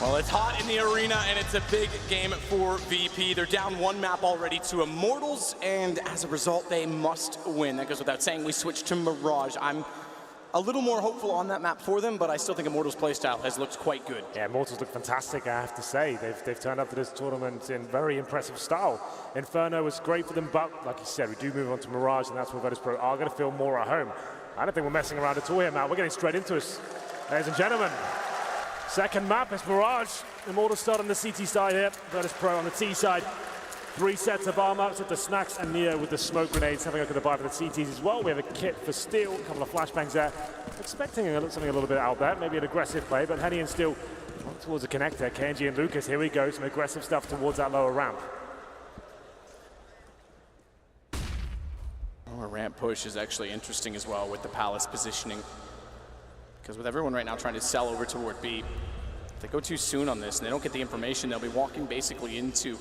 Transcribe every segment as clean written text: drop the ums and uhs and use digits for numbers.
Well, it's hot in the arena, and it's a big game for VP. They're down one map already to Immortals, and as a result, they must win. That goes without saying. We switch to Mirage. I'm a little more hopeful on that map for them, but I still think Immortals' playstyle has looked quite good. Yeah, Immortals look fantastic, I have to say. They've turned up to this tournament in very impressive style. Inferno was great for them, but like you said, we do move on to Mirage, and that's where Virtus.Pro are going to feel more at home. I don't think we're messing around at all here, Matt. We're getting straight into it, ladies and gentlemen. Second map is Mirage. Immortals start on the CT side here, Virtus.Pro on the T side. 3 sets of arm ups at the Snacks and Neo with the smoke grenades. Having a look at the buy for the CTs as well. We have a kit for Steel, a couple of flashbangs there. Expecting something a little bit out there, maybe an aggressive play, but Henny and Steel towards the connector. KNG and Lucas, here we go, some aggressive stuff towards that lower ramp. Our ramp push is actually interesting as well with the Palace positioning. Because with everyone right now trying to sell over toward B, if they go too soon on this and they don't get the information, they'll be walking basically into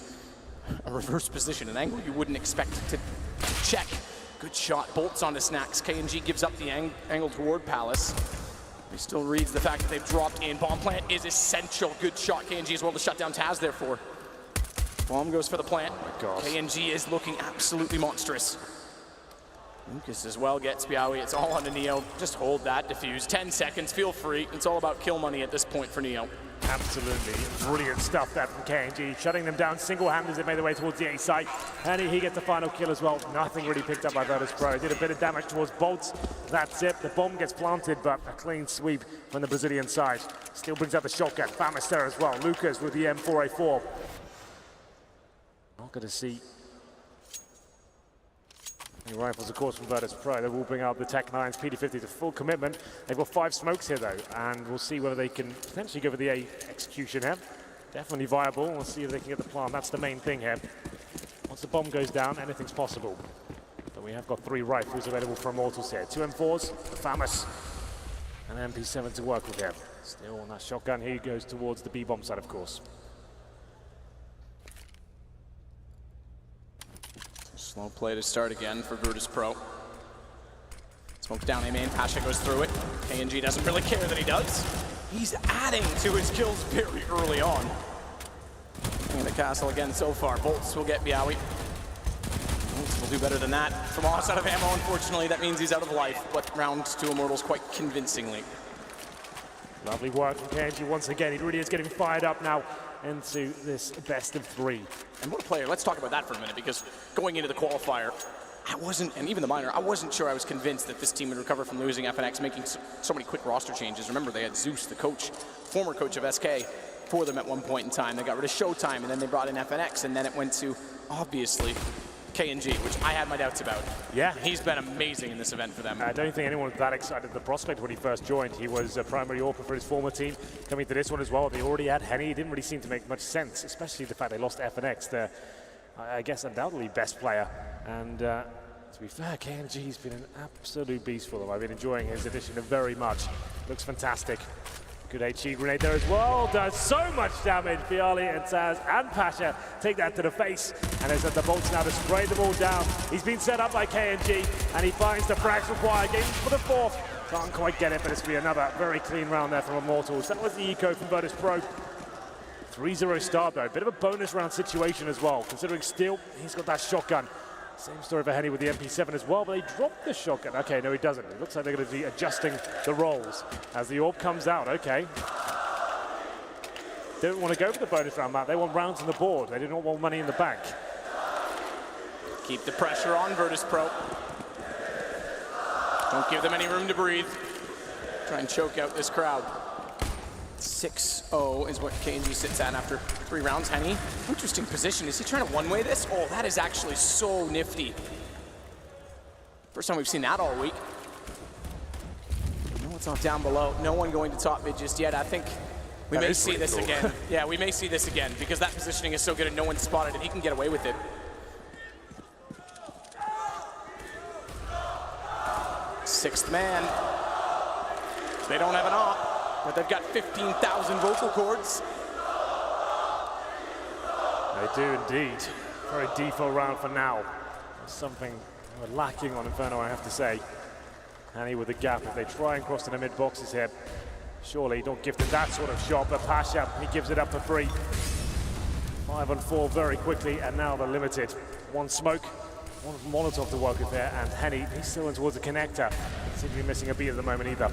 a reverse position, an angle you wouldn't expect to check. Good shot, bolts onto Snacks. KNG gives up the angle toward Palace. He still reads the fact that they've dropped in. Bomb plant is essential. Good shot, KNG as well to shut down Taz therefore. Bomb goes for the plant. Oh my gosh. KNG is looking absolutely monstrous. Lucas as well gets Biawi. It's all on to Neo. Just hold that defuse. 10 seconds, feel free. It's all about kill money at this point for Neo. Absolutely brilliant stuff there from KNG, shutting them down single-handed as they made their way towards the A site. And he gets the final kill as well. Nothing really picked up by Virtus.Pro. Did a bit of damage towards bolts. That's it. The bomb gets planted, but a clean sweep from the Brazilian side. Still brings out the shotgun. Famas there as well. Lucas with the M4A4. Not going to see any rifles, of course, from Virtus.Pro. They will bring out the Tech 9's PD50 to full commitment. They've got 5 smokes here, though, and we'll see whether they can potentially go for the A execution here. Definitely viable. We'll see if they can get the plant. That's the main thing here. Once the bomb goes down, anything's possible. But we have got 3 rifles available for Immortals here. 2 M4s, the Famas, and an MP7 to work with here. Still on that shotgun. Here he goes towards the B-bomb side, of course. Slow play to start again for Virtus.Pro. Smoke down A main, Pasha goes through it. KNG doesn't really care that he does. He's adding to his kills very early on. In the castle again so far. Bolts will get Biawi. Bolts will do better than that. From us out of ammo, unfortunately, that means he's out of life, but round to Immortals quite convincingly. Lovely work from KNG once again. He really is getting fired up now into this best of 3. And what a player. Let's talk about that for a minute, because going into the qualifier, I wasn't, and even the minor, I wasn't sure I was convinced that this team would recover from losing FNX, making so many quick roster changes. Remember, they had Zeus, the coach, former coach of SK, for them at one point in time. They got rid of Showtime, and then they brought in FNX, and then it went to, obviously, KNG, which I had my doubts about. Yeah. He's been amazing in this event for them. I don't think anyone was that excited at the prospect when he first joined. He was a primary AWP for his former team. Coming to this one as well, they already had Henny. It didn't really seem to make much sense, especially the fact they lost FNX, their, I guess, undoubtedly best player. And to be fair, KNG's been an absolute beast for them. I've been enjoying his addition very much. Looks fantastic. Good HE grenade there as well. Does so much damage. Bialy and Taz and Pasha take that to the face. And there's the bolts now to spray them all down. He's been set up by KNG, and he finds the frags required. Game for the 4th. Can't quite get it, but it's going to be another very clean round there from Immortals. That was the eco from Virtus.Pro. 3-0 start, though. Bit of a bonus round situation as well, considering Steel, he's got that shotgun. Same story for Henny with the MP7 as well, but they dropped the shotgun. Okay, no, he doesn't. It looks like they're going to be adjusting the roles as the AWP comes out. Okay. They don't want to go for the bonus round, Matt. They want rounds on the board. They didn't want money in the bank. Keep the pressure on Virtus.Pro. Don't give them any room to breathe. Try and choke out this crowd. 6-0 is what KNG sits at after 3 rounds. Henny, interesting position. Is he trying to one-way this? Oh, that is actually so nifty. First time we've seen that all week. No one's not down below. No one going to top mid just yet. I think we may see this again. Yeah, we may see this again, because that positioning is so good and no one spotted it. He can get away with it. Sixth man. They don't have an op. But they've got 15,000 vocal cords. They do indeed. Very default round for now. There's something we're lacking on Inferno, I have to say. Henny with the gap. If they try and cross to the mid boxes here, Surely don't give them that sort of shot, but Pasha, he gives it up for free. 5 on 4 very quickly, and now they're limited. One smoke, one Molotov to work with there, and Henny, he's still in towards the connector. Doesn't seem to be missing a beat at the moment either.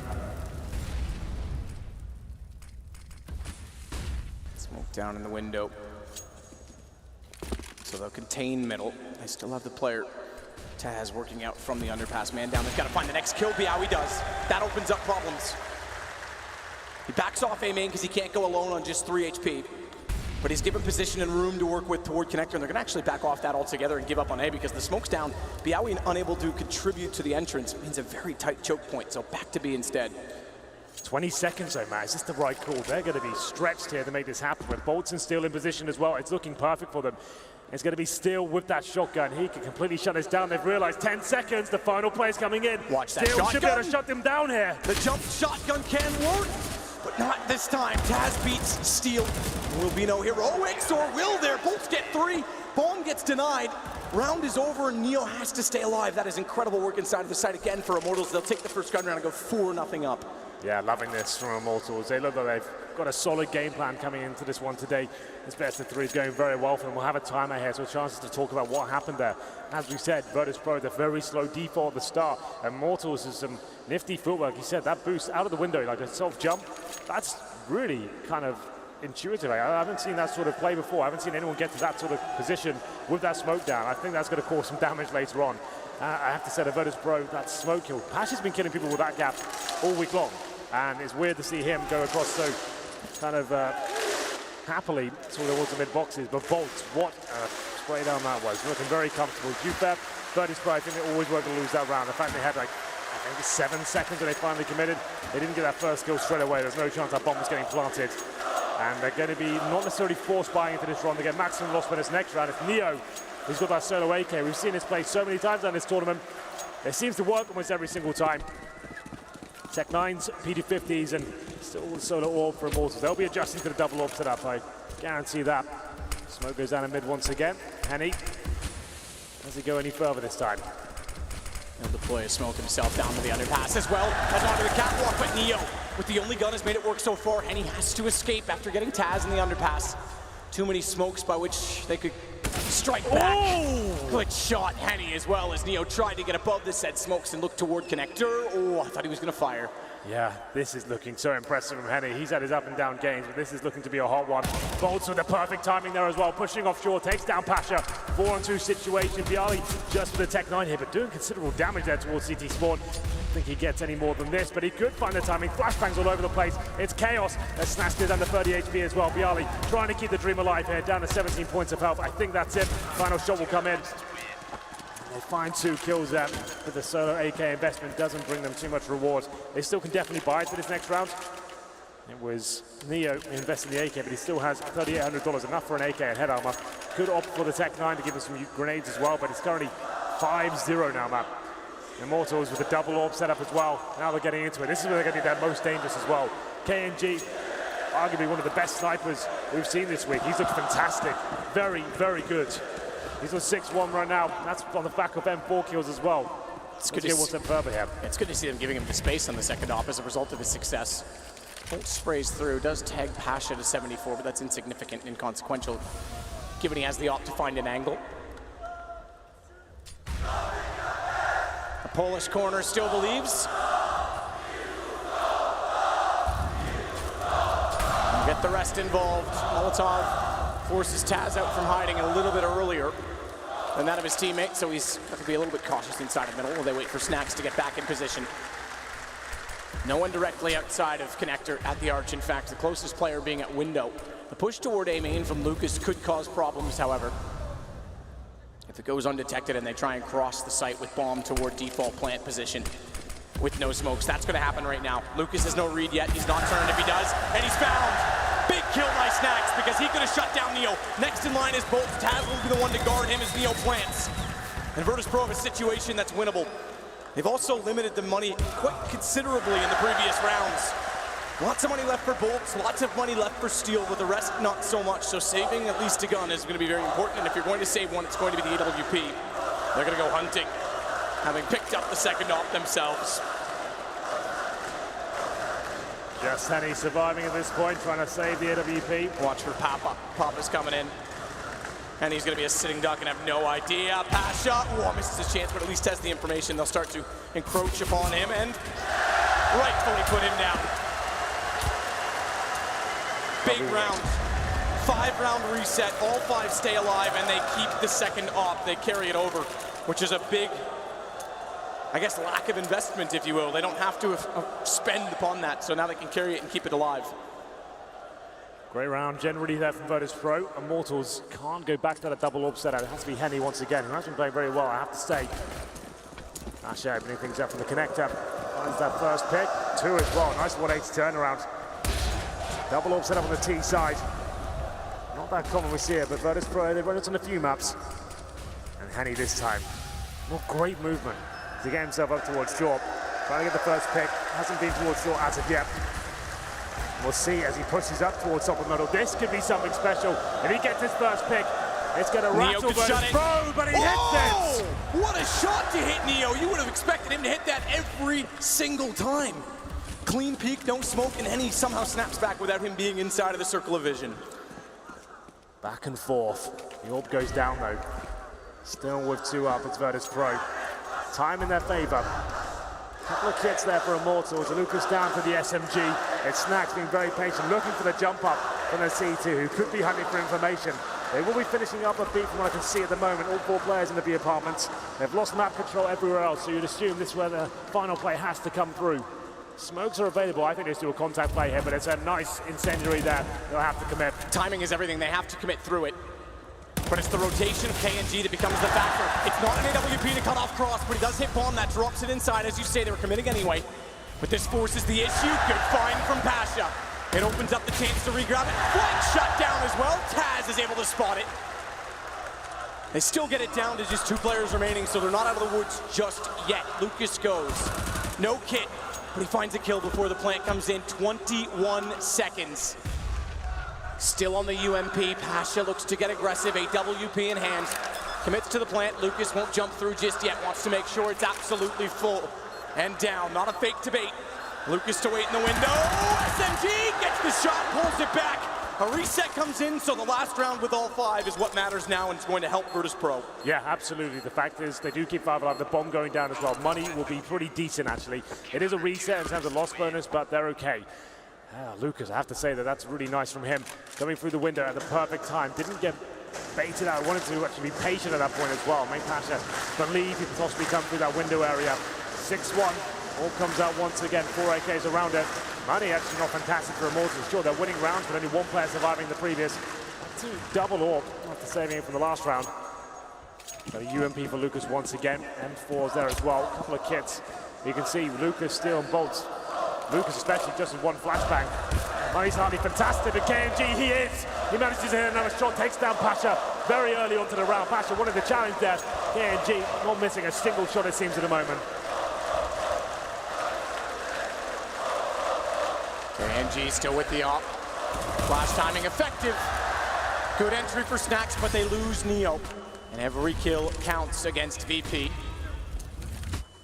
Smoke down in the window. So they'll contain middle. They still have the player, Taz, working out from the underpass. Man down, they've got to find the next kill. Biawi does. That opens up problems. He backs off A main because he can't go alone on just 3 HP. But he's given position and room to work with toward connector, and they're going to actually back off that altogether and give up on A because the smoke's down. Biawi unable to contribute to the entrance means a very tight choke point, so back to B instead. 20 seconds though, Matt. Is this the right call? They're going to be stretched here to make this happen. With Bolton still in position as well, it's looking perfect for them. It's going to be Steele with that shotgun. He can completely shut this down. They've realized 10 seconds, the final play's coming in. Watch that Steele should be able to shut them down here. The jump shotgun can work, but not this time. Taz beats Steele. Will be no heroics, or will there? Bolts get 3. Bomb gets denied. Round is over, and Neo has to stay alive. That is incredible work inside of the site again for Immortals. They'll take the first gun round and go 4-0 up. Yeah, loving this from Immortals. They look like they've got a solid game plan coming into this one today. This best of 3 is going very well for them. We'll have a timer here, so chances to talk about what happened there. As we said, Virtus.Pro, the very slow default at the start. Immortals is some nifty footwork. He said that boost out of the window, like a self-jump, that's really kind of intuitive. I haven't seen that sort of play before. I haven't seen anyone get to that sort of position with that smoke down. I think that's going to cause some damage later on. I have to say, the Virtus.Pro, that smoke kill. Pasha's been killing people with that gap all week long. And it's weird to see him go across so kind of happily towards the mid-boxes. But Bolt, what a spray down that was. Looking very comfortable. UFEP, Virtus.Pro, I think they always were going to lose that round. In fact, they had like, I think 7 seconds when they finally committed. They didn't get that first kill straight away. There's no chance that bomb was getting planted. And they're going to be not necessarily forced buying into this round. They get maximum loss for this next round. It's Neo who's got that solo AK. We've seen this play so many times on this tournament. It seems to work almost every single time. Tech 9s, PD50s, and still the solo orb for Immortals. They'll be adjusting to the double orb setup, I guarantee that. Smoke goes down in mid once again. Henny, does he go any further this time? He'll deploy a smoke himself down to the underpass as well as onto the catwalk, but Neo, with the only gun, has made it work so far, and he has to escape after getting Taz in the underpass. Too many smokes by which they could strike back. Oh! Good shot, Henny, as well as Neo tried to get above the said smokes and look toward connector. Oh, I thought he was going to fire. Yeah, this is looking so impressive from Henny. He's had his up and down games, but this is looking to be a hot one. Bolts with the perfect timing there as well, pushing offshore, takes down Pasha. 4-on-2 situation. Bialy just for the Tech 9 here, but doing considerable damage there towards CT Spawn. I don't think he gets any more than this, but he could find the timing. Flashbangs all over the place. It's chaos. Snatched is under 30 HP as well. Bialy trying to keep the dream alive here, down to 17 points of health. I think that's it. Final shot will come in. They find 2 kills there, but the solo AK investment doesn't bring them too much rewards. They still can definitely buy it for this next round. It was Neo who invested in the AK, but he still has $3,800, enough for an AK and head armor. Could opt for the Tech 9 to give him some grenades as well, but it's currently 5-0 now, Matt. Immortals with a double orb setup as well. Now they're getting into it. This is where they're going to be their most dangerous as well. KNG, arguably one of the best snipers we've seen this week. He's looked fantastic. Very, very good. He's on 6-1 right now. That's on the back of M4 kills as well. It's good to get one step further here. It's good to see them giving him the space on the second op as a result of his success. Bolt sprays through, does tag Pasha to 74, but that's insignificant and inconsequential, given he has the op to find an angle. The Polish corner still believes. Get the rest involved. Molotov forces Taz out from hiding a little bit earlier than that of his teammate, so he's got to be a little bit cautious inside of middle while they wait for Snacks to get back in position. No one directly outside of connector at the arch. In fact, the closest player being at window. The push toward A main from Lucas could cause problems, however. If it goes undetected and they try and cross the site with bomb toward default plant position with no smokes, that's going to happen right now. Lucas has no read yet. He's not turned if he does, and he's found. Big kill by Snacks because he could have shut down Neo. Next in line is Bolt. Taz will be the one to guard him as Neo plants. And Virtus.Pro have a situation that's winnable. They've also limited the money quite considerably in the previous rounds. Lots of money left for Bolts, lots of money left for Steel, but the rest not so much. So saving at least a gun is going to be very important, and if you're going to save one, it's going to be the AWP. They're going to go hunting, having picked up the second op themselves. Just Henny surviving at this point, trying to save the AWP. Watch for Papa. Papa's coming in. And he's going to be a sitting duck and have no idea. Pass shot. Whoa, misses his chance, but at least has the information. They'll start to encroach upon him and rightfully put him down. Big round. 5-round reset. All 5 stay alive, and they keep the second op. They carry it over, which is a big, I guess, lack of investment, if you will. They don't have to spend upon that, so now they can carry it and keep it alive. Great round generally there from Virtus.Pro. Immortals can't go back to that double orb setup. It has to be Henny once again, who has been playing very well, I have to say. Asha opening things up from the connector. Finds that first pick. 2 as well. Nice 180 turnaround. Double orb setup on the T side. Not that common we see it, but Virtus.Pro, they've run it on a few maps. And Henny this time. Not great movement to get himself up towards short. Trying to get the first pick. Hasn't been towards short as of yet. We'll see as he pushes up towards top of middle. This could be something special. If he gets his first pick, it's going to rattle Virtus.Pro, but he hits it! What a shot to hit Neo. You would have expected him to hit that every single time. Clean peek, no smoke, and then he somehow snaps back without him being inside of the circle of vision. Back and forth. The orb goes down though. Still with 2 up, it's Virtus.Pro. Time in their favor. Couple of kits there for Immortals. Lucas down for the SMG. It's Snacks being very patient, looking for the jump up from the C2, who could be hunting for information. They will be finishing up a beat from what I can see at the moment. All 4 players in the B apartments. They've lost map control everywhere else, so you'd assume this is where the final play has to come through. Smokes are available. I think they do a contact play here, but it's a nice incendiary there. They'll have to commit. Timing is everything. They have to commit through it. But it's the rotation of KNG that becomes the factor. It's not an AWP to cut off cross, but he does hit bomb. That drops it inside. As you say, they were committing anyway. But this forces the issue. Good find from Pasha. It opens up the chance to regrab it. Flank shut down as well. Taz is able to spot it. They still get it down to just 2 players remaining, so they're not out of the woods just yet. Lucas goes. No kit, but he finds a kill before the plant comes in. 21 seconds. Still on the UMP. Pasha looks to get aggressive. AWP in hand. Commits to the plant. Lucas won't jump through just yet. Wants to make sure it's absolutely full. And down. Not a fake to bait. Lucas to wait in the window. SMG gets the shot, pulls it back. A reset comes in, so the last round with all 5 is what matters now, and it's going to help Virtus.Pro. Yeah, absolutely. The fact is they do keep 5 alive. The bomb going down as well. Money will be pretty decent, actually. It is a reset in terms of loss bonus, but they're okay. Lucas, I have to say that's really nice from him. Coming through the window at the perfect time. Didn't get baited out. Wanted to actually be patient at that point as well. Make Pasha believe he could possibly come through that window area. 6-1. All comes out once again. 4 AKs around it. Money actually not fantastic for Immortals. Sure, they're winning rounds, but only 1 player surviving the previous. 2 double orb after saving it from the last round. But a UMP for Lucas once again. M4's there as well. A couple of kits. You can see Lucas still on bolts. Lucas especially just with 1 flashbang. Money's hardly fantastic, but KNG, he is. He manages to hit another shot, takes down Pasha very early onto the round. Pasha wanted the challenge there. KNG not missing a single shot, it seems, at the moment. KNG still with the op. Flash timing effective. Good entry for Snacks, but they lose Neo. And every kill counts against VP.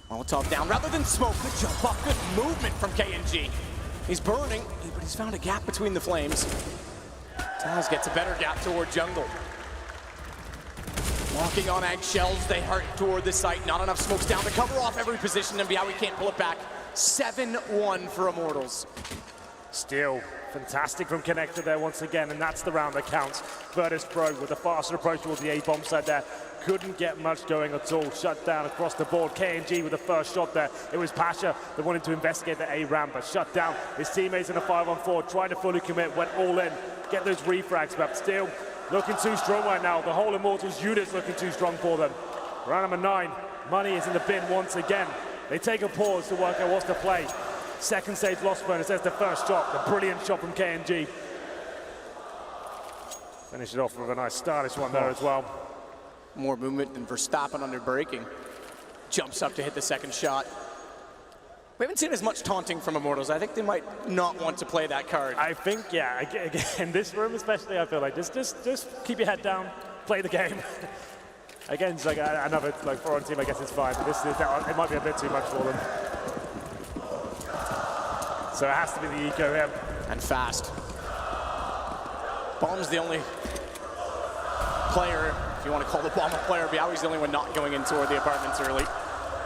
Molotov down rather than smoke. Good jump up, good movement from KNG. He's burning, but he's found a gap between the flames. Taz gets a better gap toward jungle. Walking on eggshells, they hurt toward the site. Not enough smokes down to cover off every position, and Biawi can't pull it back. 7-1 for Immortals. Still fantastic from Connector there once again, and that's the round that counts. Virtus.Pro with a faster approach towards the A-bomb side there. Couldn't get much going at all. Shut down across the board. KNG with the first shot there. It was Pasha that wanted to investigate the A-ramp, but shut down. His teammates in a 5-on-4, tried to fully commit, went all in, get those refrags, but still looking too strong right now. The whole Immortals unit's looking too strong for them. Round number 9, Money is in the bin once again. They take a pause to work out what's to play. Second stage loss bonus, there's the first shot, the brilliant shot from KNG. Finish it off with a nice stylish one there as well. More movement than Verstappen under braking. Jumps up to hit the second shot. We haven't seen as much taunting from Immortals. I think they might not want to play that card. I think, yeah, again, in this room especially, I feel like just keep your head down, play the game. Again, it's like another foreign team, I guess it's fine, but it might be a bit too much for them. So it has to be the eco here. And fast. Bomb's the only player, if you want to call the bomb a player, Biawi's the only one not going in toward the apartments early.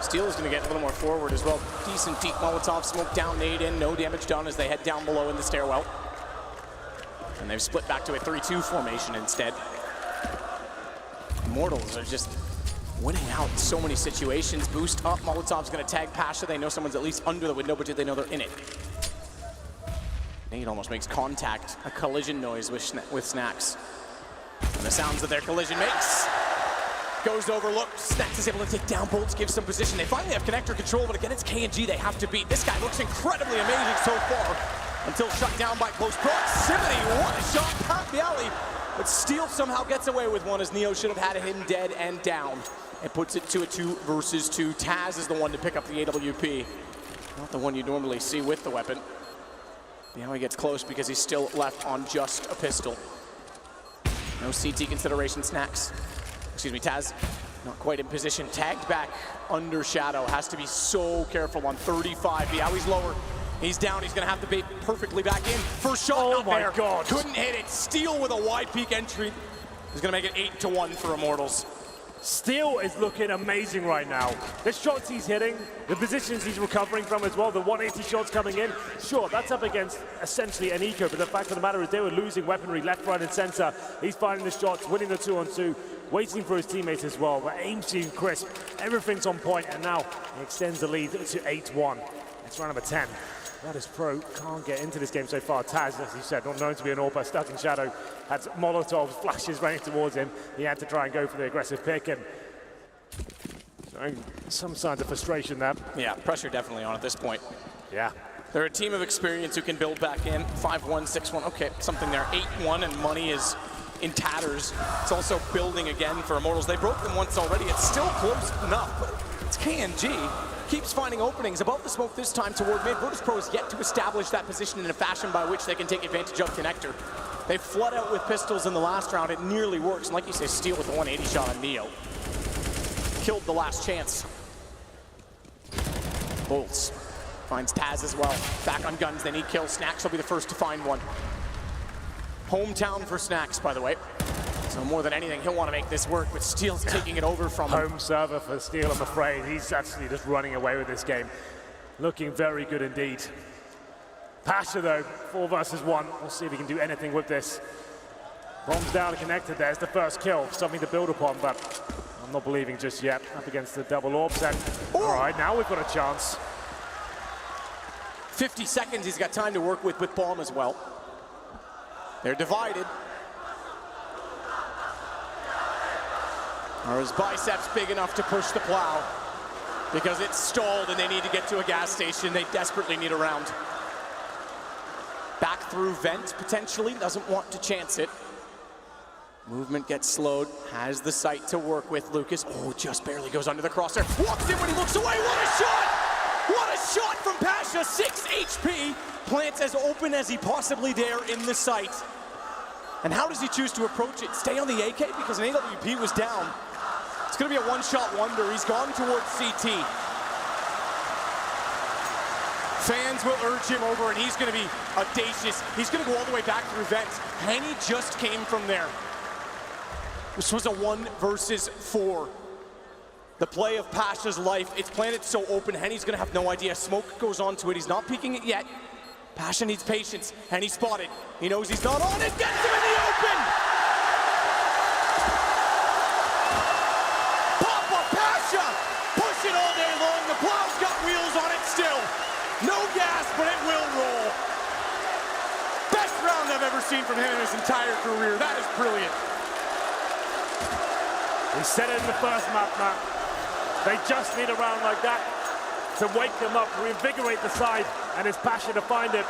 Steel is going to get a little more forward as well. Decent deep Molotov smoke down, nade in, no damage done as they head down below in the stairwell. And they've split back to a 3-2 formation instead. Immortals are just winning out in so many situations. Boost up, Molotov's going to tag Pasha. They know someone's at least under the window, but do they know they're in it? Nade almost makes contact, a collision noise with Snacks. And the sounds that their collision makes goes overlooked. Snacks is able to take down bolts, give some position. They finally have connector control, but again, it's KNG they have to beat. This guy looks incredibly amazing so far until shut down by close proximity. What a shot, Pat Bialy. But Steel somehow gets away with one as Neo should have had him dead and down. And puts it to a 2 versus 2. Taz is the one to pick up the AWP. Not the one you normally see with the weapon. Bialy gets close because he's still left on just a pistol. No CT consideration, Snacks. Excuse me, Taz, not quite in position. Tagged back under Shadow. Has to be so careful on 35. Bialy's lower. He's down. He's going to have to be perfectly back in. First shot, oh not my there. God. Couldn't hit it. Steel with a wide peak entry. He's going to make it 8-1 for Immortals. Steel is looking amazing right now. The shots he's hitting, the positions he's recovering from as well, the 180 shots coming in. Sure, that's up against essentially an eco, but the fact of the matter is they were losing weaponry left, right, and center. He's finding the shots, winning the 2-on-2, waiting for his teammates as well. But aim seem crisp, everything's on point, and now he extends the lead to 8-1. It's round number 10. Virtus.Pro can't get into this game so far. Taz, as you said, not known to be an AWP, stuck in Shadow, had Molotov flashes running towards him. He had to try and go for the aggressive pick, and showing some signs of frustration there. Yeah, pressure definitely on at this point. Yeah. They're a team of experience who can build back in. 5-1, 6-1, okay, something there. 8-1, and money is in tatters. It's also building again for Immortals. They broke them once already. It's still close enough, but it's KNG. Keeps finding openings above the smoke this time toward mid. Virtus.Pro has yet to establish that position in a fashion by which they can take advantage of connector. They flood out with pistols in the last round. It nearly works. And like you say, Steel with the 180 shot on Neo. Killed the last chance. Bolts finds Taz as well. Back on guns, they need kills. Snacks will be the first to find one. Hometown for Snacks, by the way. So more than anything, he'll want to make this work, but Steel's taking it over from him. Home server for Steel, I'm afraid. He's actually just running away with this game. Looking very good indeed. Pasha, though, 4 versus 1. We'll see if he can do anything with this. Bombs down and connected. There's the first kill. Something to build upon, but I'm not believing just yet. Up against the double orb set. All right, now we've got a chance. 50 seconds he's got time to work with bomb as well. They're divided. Are his biceps big enough to push the plow? Because it's stalled and they need to get to a gas station. They desperately need a round. Back through vent, potentially. Doesn't want to chance it. Movement gets slowed. Has the sight to work with. Lucas, oh, just barely goes under the crosshair. Walks in when he looks away. What a shot! What a shot from Pasha. 6 HP. Plants as open as he possibly dare in the sight. And how does he choose to approach it? Stay on the AK because an AWP was down. It's going to be a one-shot wonder. He's gone towards CT. Fans will urge him over, and he's going to be audacious. He's going to go all the way back through vents. Henny just came from there. This was a 1 versus 4. The play of Pasha's life. It's planted so open. Henny's going to have no idea. Smoke goes onto it. He's not peeking it yet. Pasha needs patience. Henny spotted. He knows he's not on it. Gets him in the open! Push it all day long. The plow's got wheels on it still. No gas, but it will roll. Best round I've ever seen from him in his entire career. That is brilliant. He said it in the first map. They just need a round like that to wake them up, reinvigorate the side, and his passion to find it.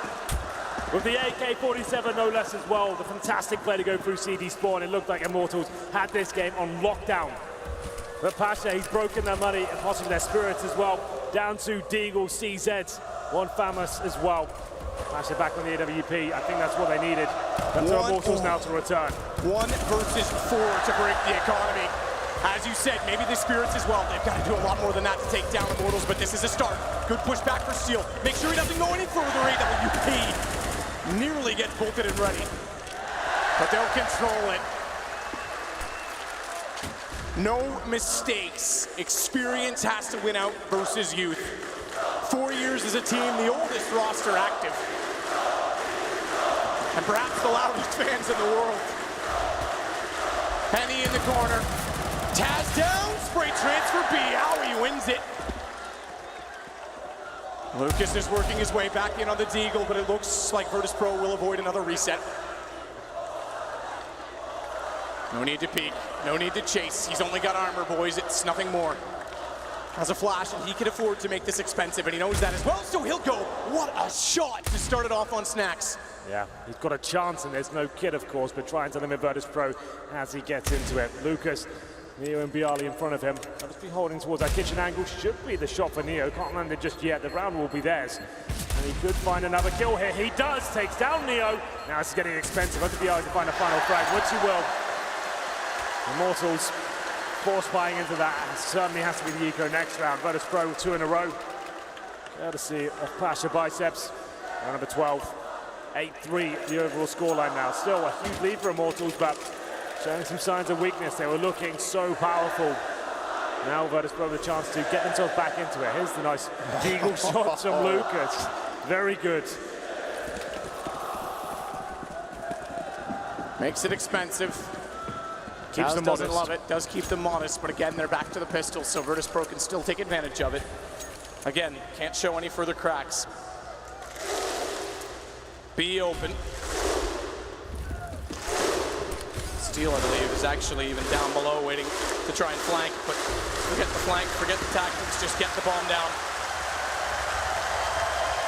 With the AK-47 no less as well, the fantastic play to go through CD spawn. It looked like Immortals had this game on lockdown. But Pasha, he's broken their money and possibly their spirits as well. Down to Deagle, CZ, one famous as well. Pasha back on the AWP. I think that's what they needed. That's Immortals now to return. 1 versus 4 to break the economy. As you said, maybe the Spirits as well. They've got to do a lot more than that to take down Immortals, but this is a start. Good pushback for Steel. Make sure he doesn't go any further. AWP nearly gets bolted and ready, but they'll control it. No mistakes. Experience has to win out versus youth. 4 years as a team, the oldest roster active. And perhaps the loudest fans in the world. Henny in the corner. Taz down, spray transfer, BO3 wins it. Lucas is working his way back in on the Deagle, but it looks like Virtus.Pro will avoid another reset. No need to peek, no need to chase. He's only got armor, boys, it's nothing more. Has a flash, and he can afford to make this expensive, and he knows that as well, so he'll go. What a shot to start it off on Snacks. Yeah, he's got a chance, and there's no kid, of course, but trying to limit Virtus.Pro as he gets into it. Lucas, Neo and Bialy in front of him. They'll just be holding towards that kitchen angle. Should be the shot for Neo. Can't land it just yet. The round will be theirs. And he could find another kill here. He does. Takes down Neo. Now it's getting expensive. Look at Bialy to find a final frag, which he will. Immortals force buying into that. And certainly has to be the eco next round. Virtus.Pro 2 in a row. Courtesy of Pasha Biceps. Round number 12. 8-3 the overall scoreline now. Still a huge lead for Immortals, but showing some signs of weakness. They were looking so powerful. Now Virtus.Pro the chance to get themselves back into it. Here's the nice Deagle shots from Lucas. Very good. Makes it expensive. Keeps them modest. Doesn't love it, does keep them modest, but again, they're back to the pistols, so Virtus.Pro can still take advantage of it. Again, can't show any further cracks. B open. Steel, I believe, is actually even down below waiting to try and flank, but forget the flank, forget the tactics, just get the bomb down.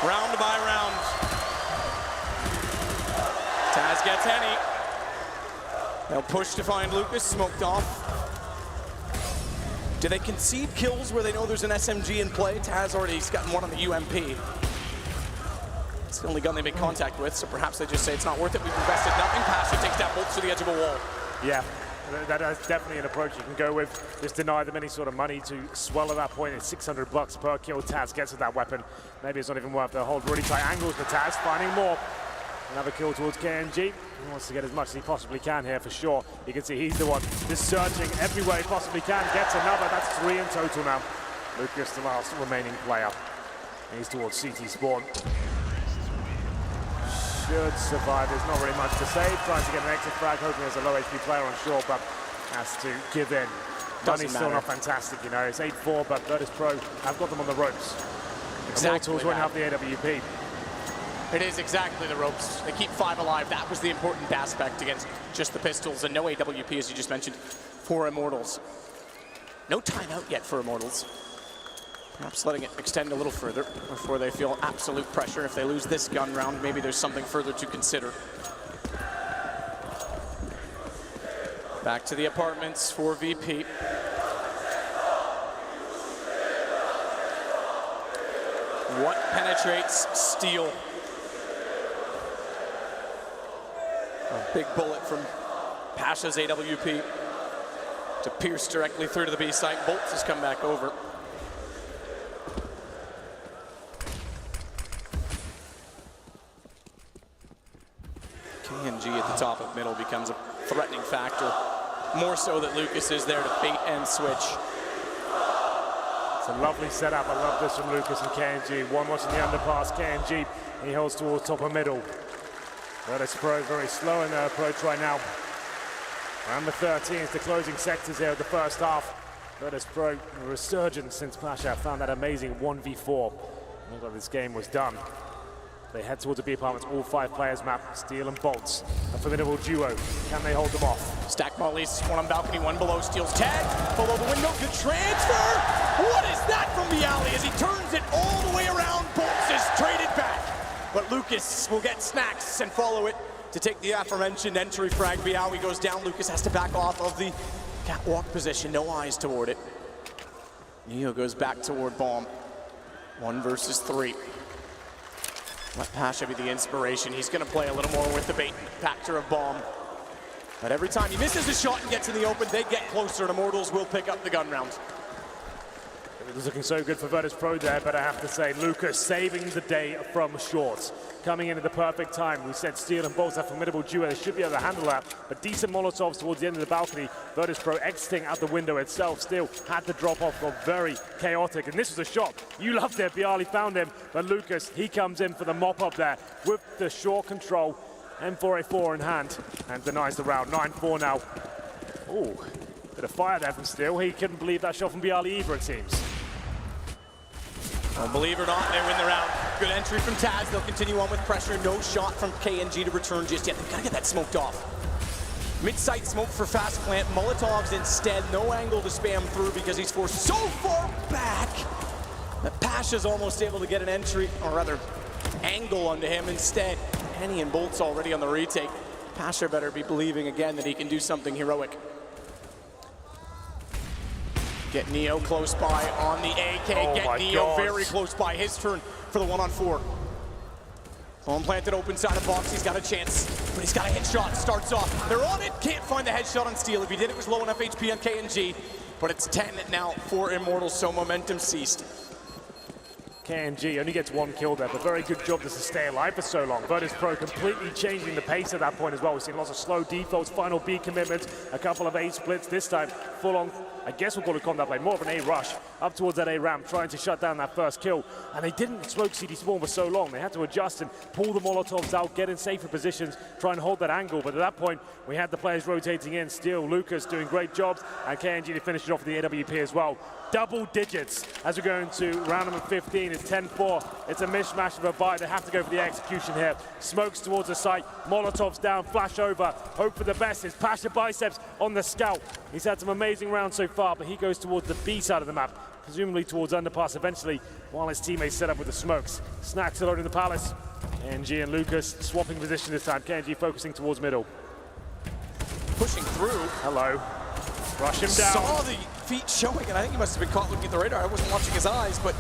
Round by round. Taz gets Henny. They'll push to find Lucas, smoked off. Do they concede kills where they know there's an SMG in play? Taz already's gotten one on the UMP. It's the only gun they make contact with, so perhaps they just say it's not worth it. We've invested nothing. Pasha takes that bolt to the edge of a wall. Yeah, that is definitely an approach you can go with. Just deny them any sort of money to swell at that point. It's $600 per kill. Taz gets with that weapon. Maybe it's not even worth the hold. Really tight angles for Taz, finding more. Another kill towards KNG. He wants to get as much as he possibly can here for sure. You can see he's the one just searching everywhere he possibly can. Gets another. That's 3 in total now. Lucas, the last remaining player. He's towards CT spawn. Should survive. There's not really much to save. Trying to get an exit frag, hoping there's a low HP player on shore, but has to give in. Money's still not fantastic, you know. It's 8-4, but Virtus.Pro have got them on the ropes. Immortals won't have the AWP. It is exactly the ropes. They keep 5 alive. That was the important aspect against just the pistols, and no AWP, as you just mentioned, for Immortals. No timeout yet for Immortals. Perhaps letting it extend a little further before they feel absolute pressure. If they lose this gun round, maybe there's something further to consider. Back to the apartments for VP. What penetrates Steel? A big bullet from Pasha's AWP to pierce directly through to the B site. Bolts has come back over. KNG at the top of middle becomes a threatening factor. More so that Lucas is there to bait and switch. It's a lovely setup. I love this from Lucas and KNG. One watching the underpass. KNG, he holds towards top of middle. Virtus.Pro very slow in their approach right now. Round the 13 is the closing sectors here of the first half. Virtus.Pro a resurgence since Pasha found that amazing 1v4. Looked like this game was done. They head towards the B apartments, all 5 players map, Steel and Bolts. A formidable duo. Can they hold them off? Stack mollies, one on balcony, one below. Steel's tag, below the window, good transfer! What is that from Bialy as he turns it all the way around? Bolts is traded back. But Lucas will get Snacks and follow it to take the aforementioned entry frag. Bialy goes down, Lucas has to back off of the catwalk position, no eyes toward it. Neo goes back toward bomb. 1 versus 3. Let Pasha be the inspiration. He's going to play a little more with the bait factor of bomb. But every time he misses a shot and gets in the open, they get closer, and Immortals will pick up the gun round. It was looking so good for Virtus.Pro there, but I have to say, Lucas saving the day from short. Coming in at the perfect time. We said Steel and Bolts are a formidable duo. They should be able to handle that. But decent Molotovs towards the end of the balcony. Virtus.Pro exiting out the window itself. Steel had the drop off, got very chaotic. And this was a shot. You loved it. Bialy found him. But Lucas, he comes in for the mop up there with the short control. M4A4 in hand and denies the round. 9-4 now. Ooh, bit of fire there from Steel. He couldn't believe that shot from Bialy either, it seems. Well, believe it or not, they win the round. Good entry from Taz. They'll continue on with pressure. No shot from KNG to return just yet. They've got to get that smoked off. Mid-sight smoke for Fast Plant. Molotovs instead. No angle to spam through because he's forced so far back that Pasha's almost able to get an entry, or rather, angle onto him instead. Henny and Bolt's already on the retake. Pasha better be believing again that he can do something heroic. Get Neo close by on the AK. Get Neo very close by. His turn for the 1-on-4. Home planted open side of box. He's got a chance, but he's got a hit shot. Starts off. They're on it. Can't find the headshot on Steel. If he did, it was low enough HP on KNG. But it's 10 now for Immortals, so momentum ceased. KNG only gets one kill there, but very good job to stay alive for so long. Virtus.Pro completely changing the pace at that point as well. We've seen lots of slow defaults, final B commitments, a couple of A splits. This time, full on, I guess we'll call it combat play, more of an A rush up towards that A ramp, trying to shut down that first kill. And they didn't smoke CD Spawn for so long. They had to adjust and pull the Molotovs out, get in safer positions, try and hold that angle. But at that point, we had the players rotating in. Steel, Lucas doing great jobs, and KNG to finish it off with the AWP as well. Double digits as we go into round number 15. It's 10-4. It's a mishmash of a buy. They have to go for the execution here. Smokes towards the site. Molotovs down, flash over. Hope for the best. It's Pasha Biceps on the scout. He's had some amazing rounds so far, but he goes towards the B side of the map, presumably towards underpass eventually, while his teammates set up with the smokes. Snacks alone in the palace. KNG and Lucas swapping position this time. KNG focusing towards middle. Pushing through. Hello. Rush him down. Saw the feet showing, and I think he must have been caught looking at the radar. I wasn't watching his eyes, but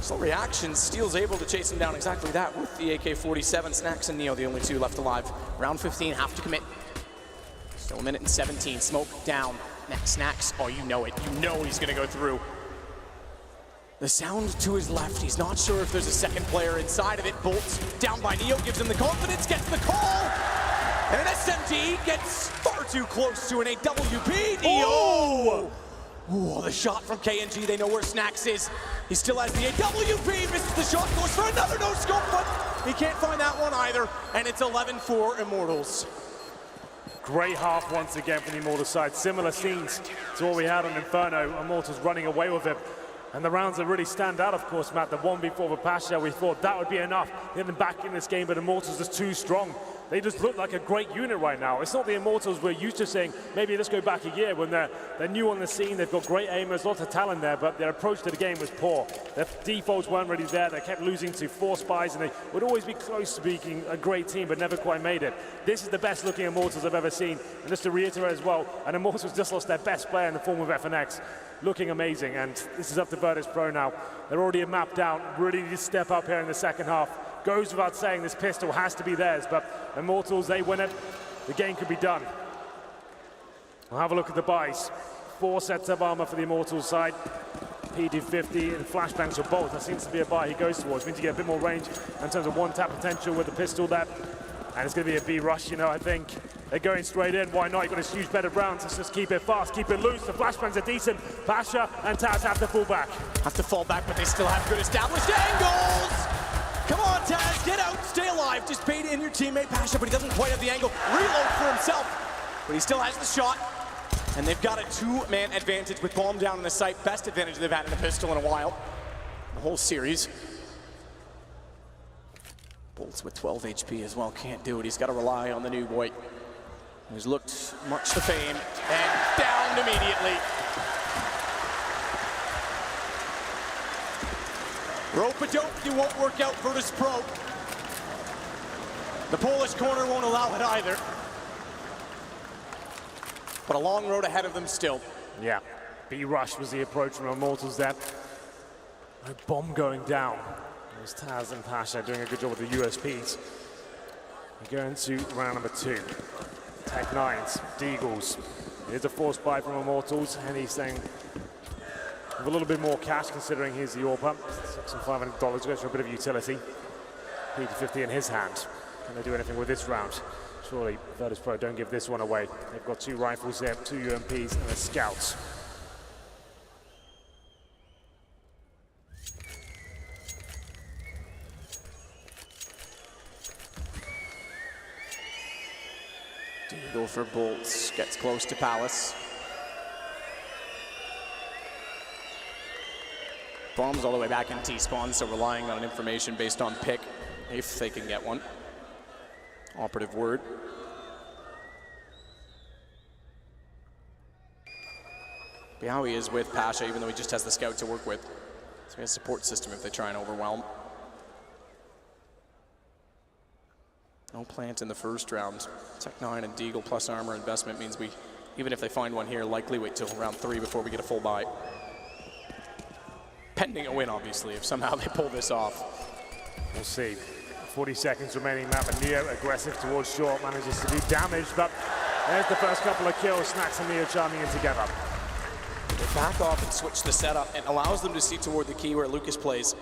slow reaction. Steel's able to chase him down exactly that with the AK-47. Snacks and Neo, the only two left alive. Round 15, have to commit. Still a minute and 17. Smoke down. Next, Snacks. Oh, you know it. You know he's going to go through. The sound to his left. He's not sure if there's a second player inside of it. Bolts down by Neo, gives him the confidence, gets the call. And an SMG gets far too close to an AWP. Neo! Oh! Ooh, the shot from KNG. They know where Snacks is. He still has the AWP. Misses the shot. Goes for another no-scope, but he can't find that one either. And it's 11-4 Immortals. Great half once again from the Immortals side. Similar scenes to what we had on Inferno. Immortals running away with it. And the rounds that really stand out, of course, Matt, the 1v4 with Pasha, we thought that would be enough. Get them back in this game, but Immortals just too strong. They just look like a great unit right now. It's not the Immortals we're used to seeing. Maybe let's go back a year when they're new on the scene. They've got great aimers, lots of talent there, but their approach to the game was poor. Their defaults weren't really there. They kept losing to 4 spies, and they would always be close to being a great team, but never quite made it. This is the best looking Immortals I've ever seen. And just to reiterate as well, and Immortals just lost their best player in the form of FNX. Looking amazing, and this is up to Virtus.Pro now. They're already mapped out, really need to step up here in the second half. Goes without saying, this pistol has to be theirs, but Immortals, they win it. The game could be done. We'll have a look at the buys. 4 sets of armor for the Immortals side. PD50 and flashbangs for both. That seems to be a buy he goes towards. Means to get a bit more range in terms of one-tap potential with the pistol there. And it's going to be a B rush, you know, I think. They're going straight in. Why not? You've got this huge bed of rounds. Let's just keep it fast, keep it loose. The flashbangs are decent. Pasha and Taz have to fall back. Have to fall back, but they still have good established angles. Come on, Taz, get out, stay alive. Just bait in your teammate Pasha, but he doesn't quite have the angle. Reload for himself, but he still has the shot. And they've got a 2-man advantage with bomb down in the site. Best advantage they've had in a pistol in a while. The whole series. Bolts with 12 HP as well, can't do it. He's got to rely on the new boy, who's looked much to fame, and downed immediately. Rope-a-dope, you won't work out Virtus.Pro. The Polish corner won't allow it either. But a long road ahead of them still. Yeah, B-rush was the approach from Immortals there. No bomb going down. There's Taz and Pasha doing a good job with the USPs. We go into round number 2. Tech 9s, Deagles. Here's a force buy from Immortals, and he's saying with a little bit more cash considering he's the AWPer. $6,500 goes for a bit of utility. P50 in his hand. Can they do anything with this round? Surely Virtus.Pro don't give this one away. They've got 2 rifles here, 2 UMPs and a scout. Deagle for bolts, gets close to Palace. Bombs all the way back in T-spawn, so relying on information based on pick, if they can get one. Operative word. Biawi is with Pasha, even though he just has the scout to work with. So he has a support system if they try and overwhelm. No plant in the first round. Tech 9 and Deagle plus armor investment means we, even if they find one here, likely wait till round 3 before we get a full buy. Pending a win, obviously, if somehow they pull this off. We'll see. 40 seconds remaining. Map and Neo aggressive towards short, manages to do damage, but there's the first couple of kills. Snacks and Neo charming in together. They back off and switch the setup and allows them to see toward the key where Lucas plays.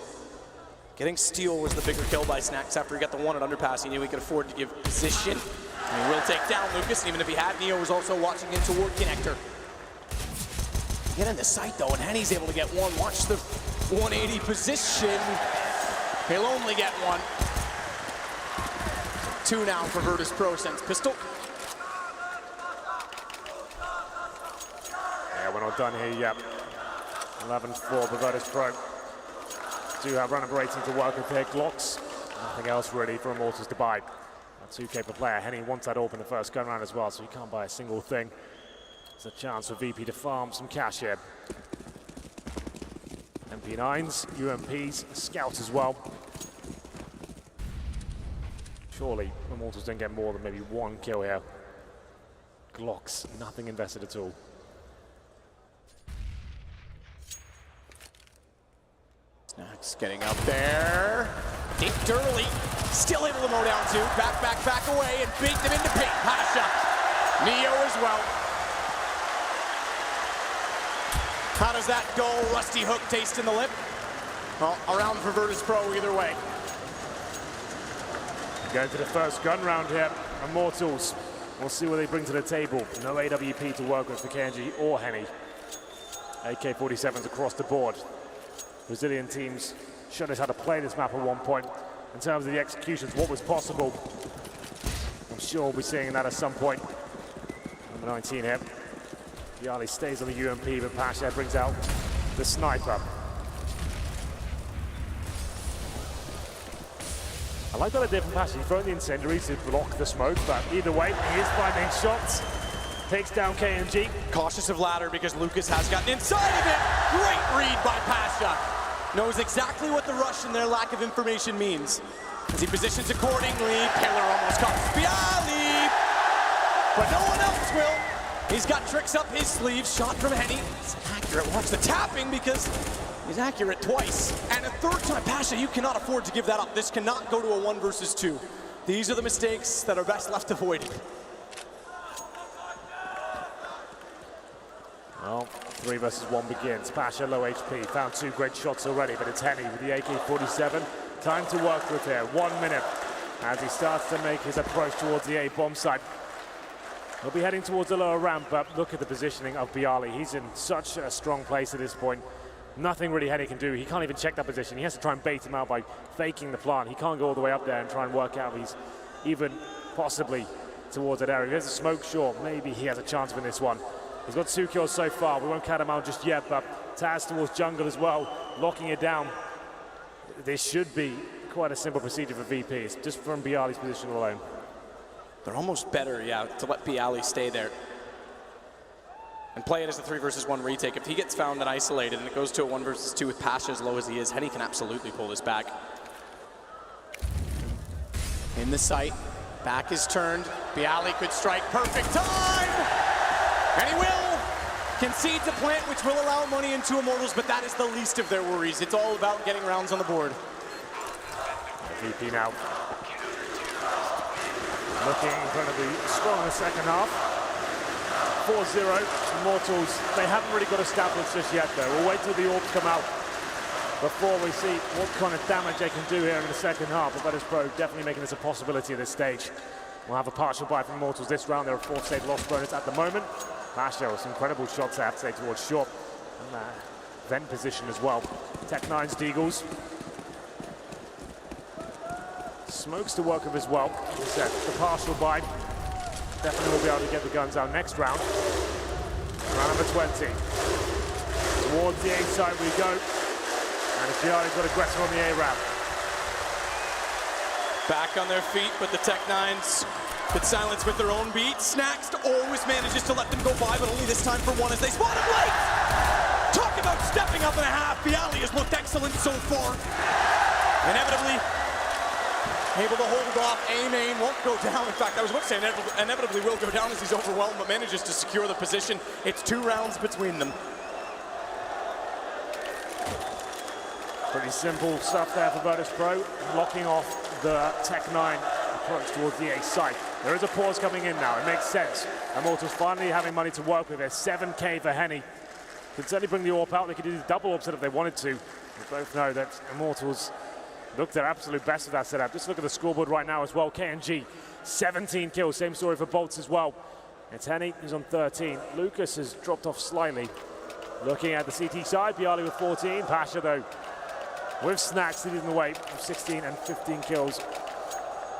Getting steal was the bigger kill by Snacks after he got the one at underpass. He knew he could afford to give position. And he will take down Lucas, and even if he had, Neo was also watching in toward connector. Get in the sight though, and Henny's able to get one. Watch the 180 position. He'll only get one. 2 now for Virtus.Pro sends pistol. Yeah, we're not done here yet. 11-4 for Virtus.Pro. Do have run-up rating to work with their Glocks. Nothing else really for Immortals to buy. A 2K per player. Henny wants that open the first gun round as well, so he can't buy a single thing. There's a chance for VP to farm some cash here. MP9s, UMPs, Scout as well. Surely Immortals don't get more than maybe 1 kill here. Glocks, nothing invested at all. Snacks getting up there. Dinked early. Still able to mow down 2. Back away and beat them into paint. Pasha. Neo as well. How does that dull, rusty hook taste in the lip? Well, around for Virtus.Pro either way. Going to the first gun round here. Immortals. We'll see what they bring to the table. No AWP to work with for KNG or Henny. AK-47s across the board. Brazilian teams showed us how to play this map at one point. In terms of the executions, what was possible. I'm sure we'll be seeing that at some point. Number 19 here. Yali stays on the UMP, but Pasha brings out the sniper. I like what I did from Pasha. He's thrown the incendiary to block the smoke, but either way, he is finding shots. Takes down KNG. Cautious of ladder because Lucas has gotten inside of it. Great read by Pasha. Knows exactly what the rush and their lack of information means. As he positions accordingly, Pillar almost caught Bialy, but no one else will. He's got tricks up his sleeve. Shot from Henny. It's accurate. Watch the tapping because he's accurate twice. And a third time, Pasha, you cannot afford to give that up. This cannot go to a 1 versus 2. These are the mistakes that are best left avoided. Well, 3 versus 1 begins. Pasha low HP, found 2 great shots already, but it's Henny with the AK-47. Time to work with here, 1 minute as he starts to make his approach towards the A bomb site. He'll be heading towards the lower ramp, but look at the positioning of Bialy. He's in such a strong place at this point. Nothing really Henny can do. He can't even check that position. He has to try and bait him out by faking the plant. He can't go all the way up there and try and work out if he's even possibly towards that area. If there's a smoke, sure, maybe he has a chance in this one. He's got 2 kills so far. We won't count him out just yet, but Taz towards jungle as well, locking it down. This should be quite a simple procedure for VPs, just from Bialy's position alone. They're almost better, yeah, to let Bialy stay there and play it as a 3 versus 1 retake. If he gets found and isolated and it goes to a 1 versus 2 with Pasha as low as he is, Henny can absolutely pull this back. In the sight, back is turned. Bialy could strike, perfect time! And he will! Concedes a plant which will allow money into Immortals, but that is the least of their worries. It's all about getting rounds on the board. VP now. Looking incredibly strong in the second half. 4-0, Immortals, they haven't really got established just yet though. We'll wait till the orbs come out before we see what kind of damage they can do here in the second half. But Virtus.Pro definitely making this a possibility at this stage. We'll have a partial buy from Immortals this round. They're a 4th state loss bonus at the moment. Pasha with some incredible shots, I have to say, towards short. And vent position as well. Tech9's Deagles. Smokes to work with as well. As I said, the partial buy. Definitely will be able to get the guns out next round. Round number 20. Towards the A side we go. And Gianni's got aggressive on the A ramp. Back on their feet, but the Tech9s could silence with their own beat. Snax always manages to let them go by, but only this time for one as they spot him late. Talk about stepping up and a half. Bialy has looked excellent so far. Inevitably able to hold off. A-Main won't go down. In fact, I was about to say inevitably will go down as he's overwhelmed, but manages to secure the position. It's 2 rounds between them. Pretty simple stuff there for Virtus.Pro, blocking off the Tech9 approach towards the A site. There is a pause coming in now, it makes sense. Immortals finally having money to work with. There's 7K for Henny. Could certainly bring the AWP out. They could do the double AWP setup if they wanted to. We both know that Immortals look their absolute best with that setup. Just look at the scoreboard right now as well. KNG, 17 kills. Same story for Bolts as well. It's Henny who's on 13. Lucas has dropped off slightly. Looking at the CT side, Bialy with 14. Pasha though, with Snax leading the way with 16 and 15 kills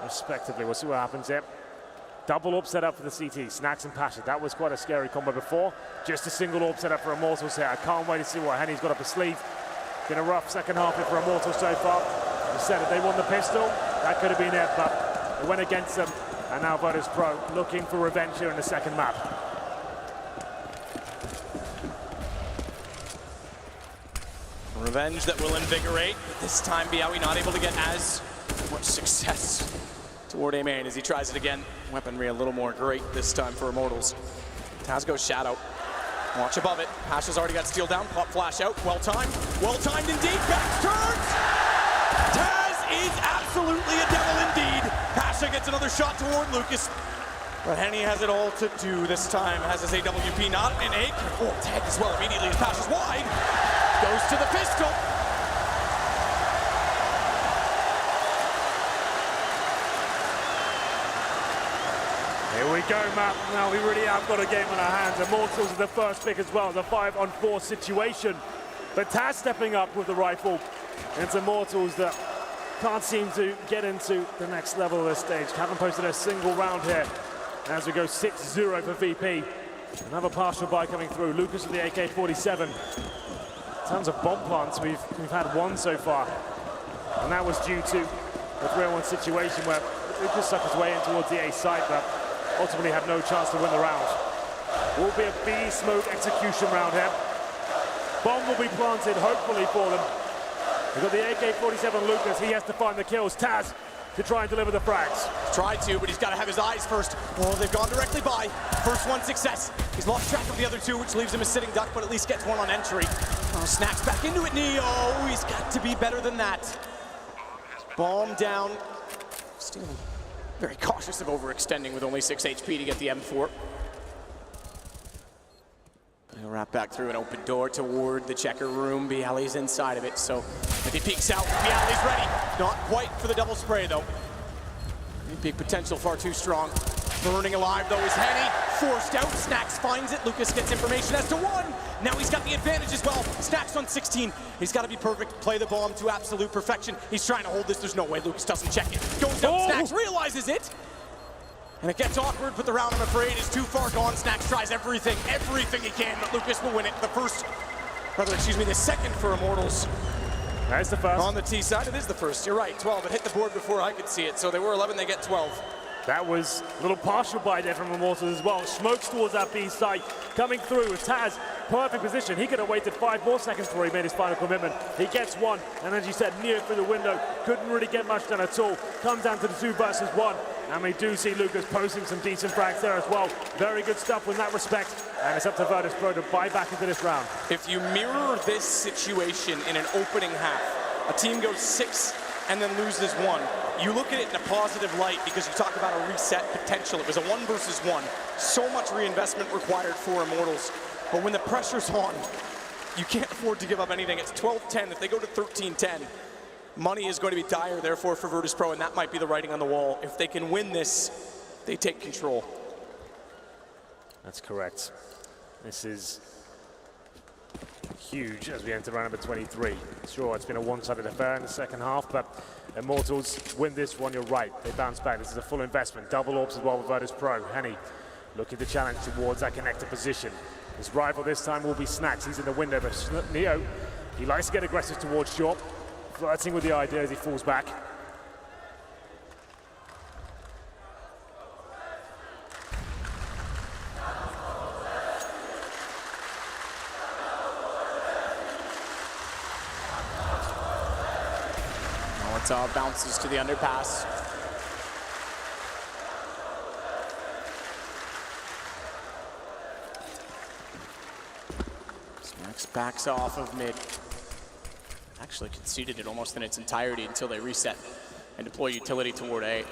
respectively. We'll see what happens here. Double AWP set up for the CT, Snax and Pasha. That was quite a scary combo before. Just a single AWP set up for Immortals here. I can't wait to see what Henny's got up his sleeve. Been a rough second half here for Immortals so far. As I said, if they won the pistol, that could have been it, but it went against them. And now Virtus.Pro looking for revenge here in the second map. Revenge that will invigorate. This time Bialy not able to get as much success toward A-Main as he tries it again. Weaponry a little more great this time for Immortals. Taz goes shadow. Watch above it. Pasha's already got steel down. Pop flash out. Well timed. Well timed indeed. Back turns. Taz is absolutely a devil indeed. Pasha gets another shot toward Lucas. But Henny has it all to do this time. Has his AWP not an A. Oh, tag as well immediately as Pasha's wide. Goes to the pistol. Here we go, Matt. Now we really have got a game on our hands. Immortals is the first pick as well. It's a 5-on-4 situation. But Taz stepping up with the rifle. And it's Immortals that can't seem to get into the next level of this stage. Haven't posted a single round here. As we go 6-0 for VP. Another partial buy coming through. Lucas with the AK-47. In terms of bomb plants, we've had one so far. And that was due to the 3-on-1 situation where Lucas sucked his way in towards the A site, but ultimately had no chance to win the round. Will be a B smoke execution round here. Bomb will be planted, hopefully, for them. We've got the AK-47 Lucas. He has to find the kills. Taz to try and deliver the frags. Tried to, but he's got to have his eyes first. Oh, they've gone directly by. First one success. He's lost track of the other two, which leaves him a sitting duck, but at least gets one on entry. Oh, Snax back into it, Neo. He's got to be better than that. Bomb down. Still very cautious of overextending with only 6 HP to get the M4. He'll wrap back through an open door toward the checker room. Bialy's inside of it, so if he peeks out, Bialy's ready. Not quite for the double spray, though. Peak potential far too strong. Burning alive, though, is Henny. Forced out. Snax finds it. Lucas gets information as to one. Now he's got the advantage as well. Snax on 16. He's got to be perfect. Play the bomb to absolute perfection. He's trying to hold this. There's no way Lucas doesn't check it. Goes down. Oh. Snax realizes it. And it gets awkward, but the round, I'm afraid, is too far gone. Snax tries everything he can, but Lucas will win it. The second for Immortals. That's the first. On the T side, it is the first. You're right, 12. It hit the board before I could see it, so they were 11, they get 12. That was a little partial buy there from Immortals as well. Smokes towards that B site, coming through with Taz. Perfect position. He could have waited 5 more seconds before he made his final commitment. He gets one, and as you said, near through the window. Couldn't really get much done at all. Comes down to the 2 versus 1. And we do see Lucas posting some decent frags there as well. Very good stuff in that respect. And it's up to Virtus.Pro to buy back into this round. If you mirror this situation in an opening half, a team goes 6 and then loses one. You look at it in a positive light because you talk about a reset potential. It was a 1 versus 1. So much reinvestment required for Immortals. But when the pressure's on, you can't afford to give up anything. It's 12-10. If they go to 13-10, money is going to be dire, therefore, for Virtus.Pro, and that might be the writing on the wall. If they can win this, they take control. That's correct. This is huge as we enter round number 23. Sure, it's been a one-sided affair in the second half, but Immortals win this one, you're right. They bounce back. This is a full investment. Double orbs as well with Virtus.Pro. Henny looking to challenge towards that connector position. His rival this time will be Snacks. He's in the window, but Neo, he likes to get aggressive towards short, flirting with the idea as he falls back. Bounces to the underpass. Snacks backs off of mid. Actually conceded it almost in its entirety until they reset and deploy utility toward A.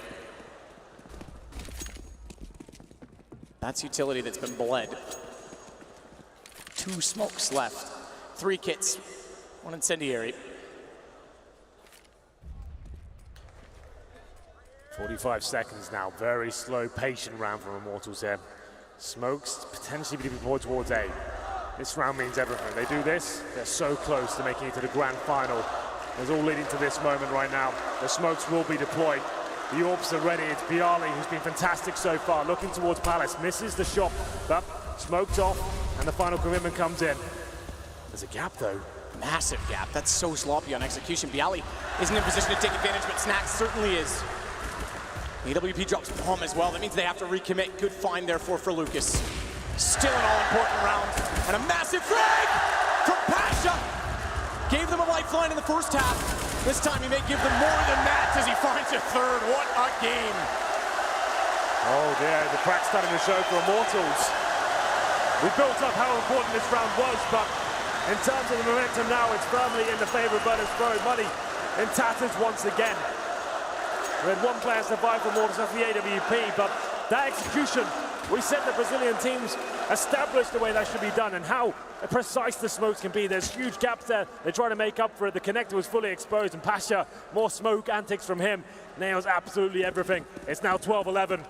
That's utility that's been bled. 2 smokes left. 3 kits, 1 incendiary. 45 seconds now, very slow, patient round from Immortals here. Smokes potentially be deployed towards A. This round means everything. They do this, they're so close to making it to the grand final. It's all leading to this moment right now. The smokes will be deployed. The orbs are ready. It's Bialy who's been fantastic so far, looking towards Palace, misses the shot, but smoked off, and the final commitment comes in. There's a gap though. Massive gap. That's so sloppy on execution. Bialy isn't in position to take advantage, but Snacks certainly is. AWP drops bomb as well. That means they have to recommit. Good find, therefore, for Lucas. Still an all-important round. And a massive frag from Pasha. Gave them a lifeline in the first half. This time he may give them more than that as he finds a third. What a game. Oh dear, the crack starting to show for Immortals. We built up how important this round was, but in terms of the momentum now, it's firmly in the favor of Virtus.Pro. Money in tatters once again. We had 1 player survive for Immortals, that's the AWP, but that execution, we said the Brazilian teams established the way that should be done and how precise the smokes can be. There's huge gaps there. They try to make up for it. The connector was fully exposed, and Pasha, more smoke antics from him, nails absolutely everything. It's now 12-11,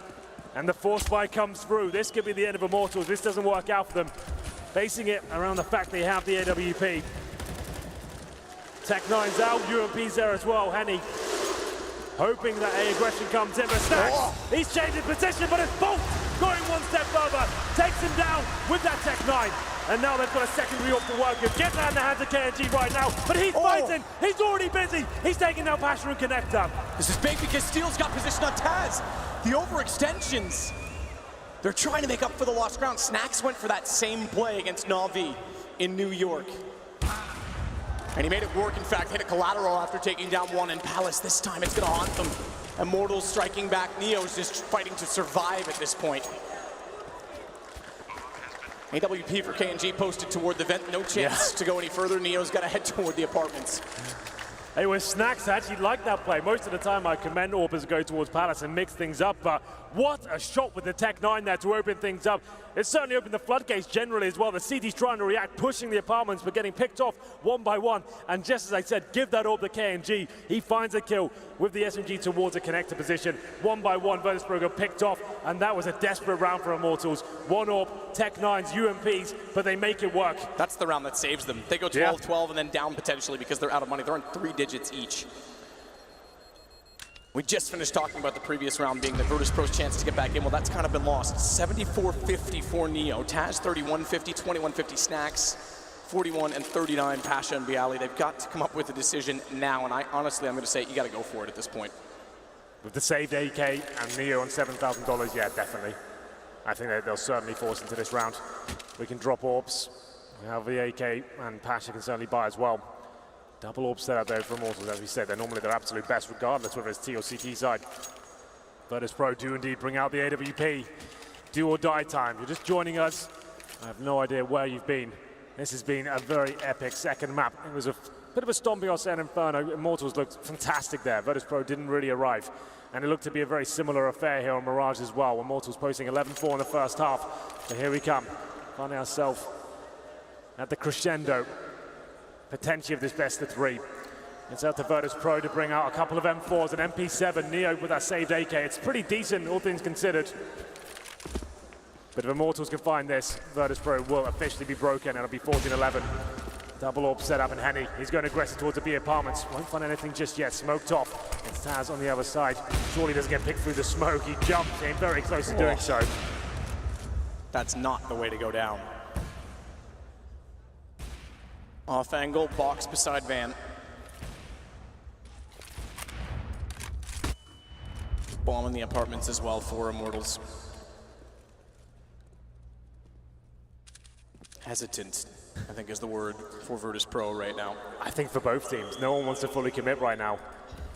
and the force spike comes through. This could be the end of Immortals. This doesn't work out for them. Basing it around the fact they have the AWP. Tech9's out, UMP's there as well. Henny hoping that a aggression comes in, but Snacks, he's changed his position, but it's Bolt going 1 step further, takes him down with that Tech9, and now they've got a secondary off to work with. Gets out in the hands of KNG right now, but he's fighting, he's already busy, he's taking down Pasha and Connector. This is big because Steel's got position on Taz. The overextensions, they're trying to make up for the lost ground. Snacks went for that same play against Na'Vi in New York. And he made it work, in fact, hit a collateral after taking down 1 in Palace. This time it's gonna haunt them. Immortals striking back. Neo's just fighting to survive at this point. AWP for KNG posted toward the vent. No chance to go any further. Neo's gotta head toward the apartments. Hey, with Snacks, I actually like that play. Most of the time I commend Orbers go towards Palace and mix things up, but what a shot with the Tech9 there to open things up. It certainly opened the floodgates generally as well. The CT's trying to react, pushing the apartments, but getting picked off 1 by 1. And just as I said, give that orb to KNG. He finds a kill with the SMG towards a connector position. 1 by 1, Virtus.Pro got picked off, and that was a desperate round for Immortals. 1 orb, Tech9's, UMPs, but they make it work. That's the round that saves them. They go 12-12 and then down potentially because they're out of money. They're on 3 digits each. We just finished talking about the previous round being the Virtus.Pro's chance to get back in. Well, that's kind of been lost. 74-50 for Neo. Taz 31-50, 21-50 Snacks, 41 and 39 Pasha and Bialy. They've got to come up with a decision now, and honestly, I'm going to say you got to go for it at this point. With the saved AK and Neo on $7,000, yeah, definitely. I think that they'll certainly force into this round. We can drop orbs. We have the AK, and Pasha can certainly buy as well. Double orb setup there for Immortals, as we said. They're normally their absolute best, regardless whether it's T or CT side. Virtus.Pro do indeed bring out the AWP. Do or die time. You're just joining us. I have no idea where you've been. This has been a very epic second map. It was a bit of a stomping on San Inferno. Immortals looked fantastic there. Virtus.Pro didn't really arrive. And it looked to be a very similar affair here on Mirage as well. Immortals posting 11-4 in the first half. So here we come. Finding ourselves at the crescendo, potentially of this best of three. It's up to Virtus.Pro to bring out a couple of M4s, an MP7, Neo with that saved AK. It's pretty decent, all things considered. But if Immortals can find this, Virtus.Pro will officially be broken, and it'll be 14-11. Double orb set up, and Henny, he's going aggressive towards the B apartments. Won't find anything just yet, smoked off. It's Taz on the other side. Surely doesn't get picked through the smoke. He jumped, came very close to doing so. That's not the way to go down. Off angle, box beside Van. Bombing the apartments as well for Immortals. Hesitant, I think, is the word for Virtus.Pro right now. I think for both teams, no one wants to fully commit right now.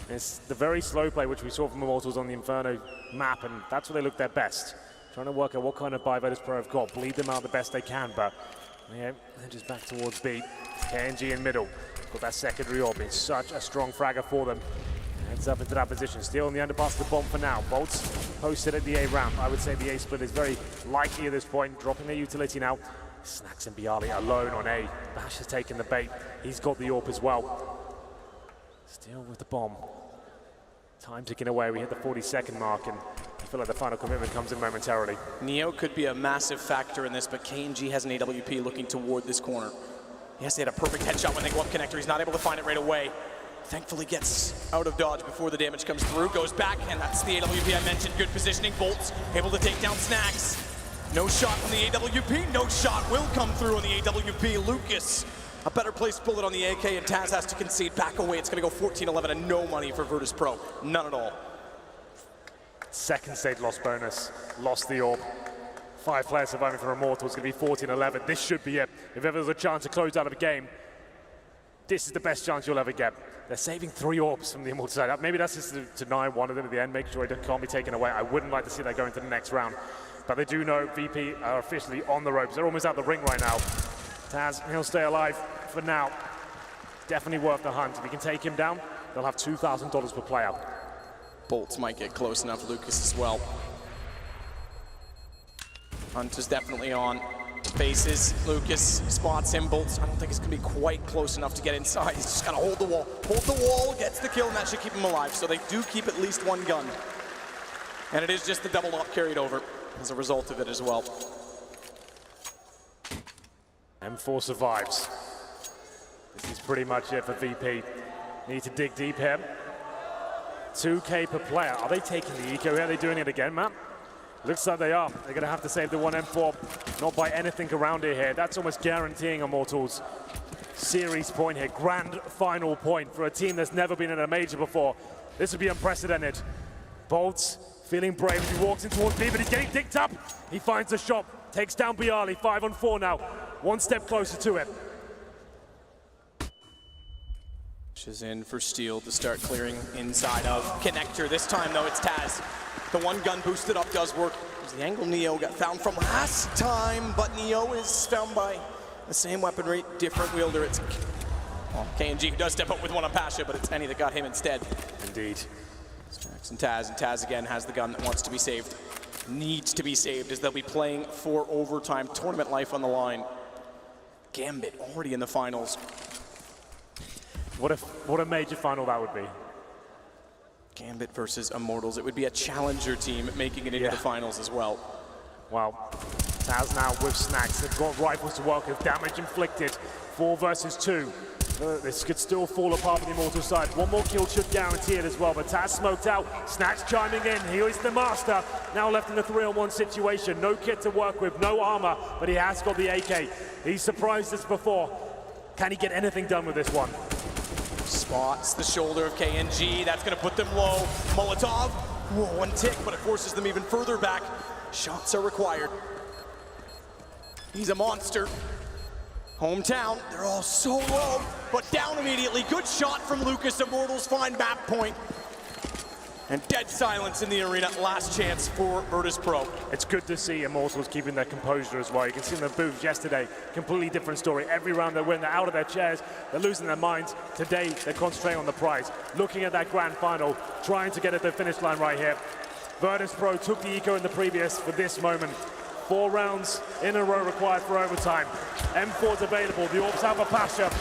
It's the very slow play which we saw from Immortals on the Inferno map, and that's where they look their best. Trying to work out what kind of buy Virtus.Pro have got, bleed them out the best they can, but yeah, they're just back towards B. KNG in middle, got that secondary orb. It's such a strong fragger for them. Heads up into that position, still in the underpass of the bomb for now. Bolts posted at the A ramp. I would say the A split is very likely at this point, dropping their utility now. Snacks and Bialy alone on A. Bash has taken the bait. He's got the AWP as well. Still with the bomb. Time ticking away. We hit the 40-second mark, and I feel like the final commitment comes in momentarily. Neo could be a massive factor in this, but KNG has an AWP looking toward this corner. Yes, they had a perfect headshot when they go up connector. He's not able to find it right away. Thankfully gets out of dodge before the damage comes through. Goes back, and that's the AWP I mentioned. Good positioning. Bolts able to take down Snacks. No shot from the AWP, no shot will come through on the AWP. Lucas, a better placed bullet on the AK, and Taz has to concede back away. It's gonna go 14-11 and no money for Virtus.Pro, none at all. Second stage loss bonus, lost the AWP. 5 players surviving for Immortals, gonna be 14-11. This should be it. If ever there's a chance to close out of a game, this is the best chance you'll ever get. They're saving 3 AWPs from the Immortals side. Maybe that's just to deny one of them at the end, make sure it can't be taken away. I wouldn't like to see that go into the next round. But they do know VP are officially on the ropes. They're almost out the ring right now. Taz, he'll stay alive for now. Definitely worth the hunt. If we can take him down, they'll have $2,000 per player. Bolts might get close enough, Lucas as well. Hunt is definitely on. Faces, Lucas spots him. Bolts, I don't think it's gonna be quite close enough to get inside. He's just gotta hold the wall. Hold the wall, gets the kill, and that should keep him alive. So they do keep at least 1 gun. And it is just the double knock carried over as a result of it as well. M4 survives. This is pretty much it for VP. Need to dig deep here. 2K per player. Are they taking the eco here? Are they doing it again, Matt? Looks like they are. They're going to have to save the 1 M4. Not buy anything around it here. That's almost guaranteeing Immortals series point here. Grand final point for a team that's never been in a major before. This would be unprecedented. Bolts feeling brave as he walks in towards B, but he's getting dicked up. He finds the shot, takes down Bialy, 5-on-4 now. 1 step closer to it. She's in for Steel to start clearing inside of connector. This time though, it's Taz. The 1 gun boosted up does work. There's the angle Neo got found from last time, but Neo is found by the same weaponry, different wielder. It's KNG who does step up with 1 on Pasha, but it's Henny that got him instead. Indeed. Snacks and Taz again has the gun that wants to be saved. Needs to be saved as they'll be playing for overtime. Tournament life on the line. Gambit already in the finals. What a major final that would be. Gambit versus Immortals. It would be a challenger team making it into the finals as well. Well, Taz now with Snacks. They've got rifles to work with. Damage inflicted. 4 versus 2. This could still fall apart on the Immortal side. 1 more kill should guarantee it as well, but Taz smoked out. Snacks chiming in. He is the master. Now left in a 3-on-1 situation. No kit to work with, no armor, but he has got the AK. He's surprised us before. Can he get anything done with this one? Spots the shoulder of KNG. That's going to put them low. Molotov. Whoa, 1 tick, but it forces them even further back. Shots are required. He's a monster. Hometown, they're all so low, but down immediately. Good shot from Lucas. Immortals find map point. And dead silence in the arena. Last chance for Virtus.Pro. It's good to see Immortals keeping their composure as well. You can see in the booths yesterday, completely different story. Every round they win, they're out of their chairs, they're losing their minds. Today, they're concentrating on the prize, looking at that grand final, trying to get at the finish line right here. Virtus.Pro took the eco in the previous for this moment. 4 rounds in a row required for overtime. M4's available, the Orbs have a Pasha.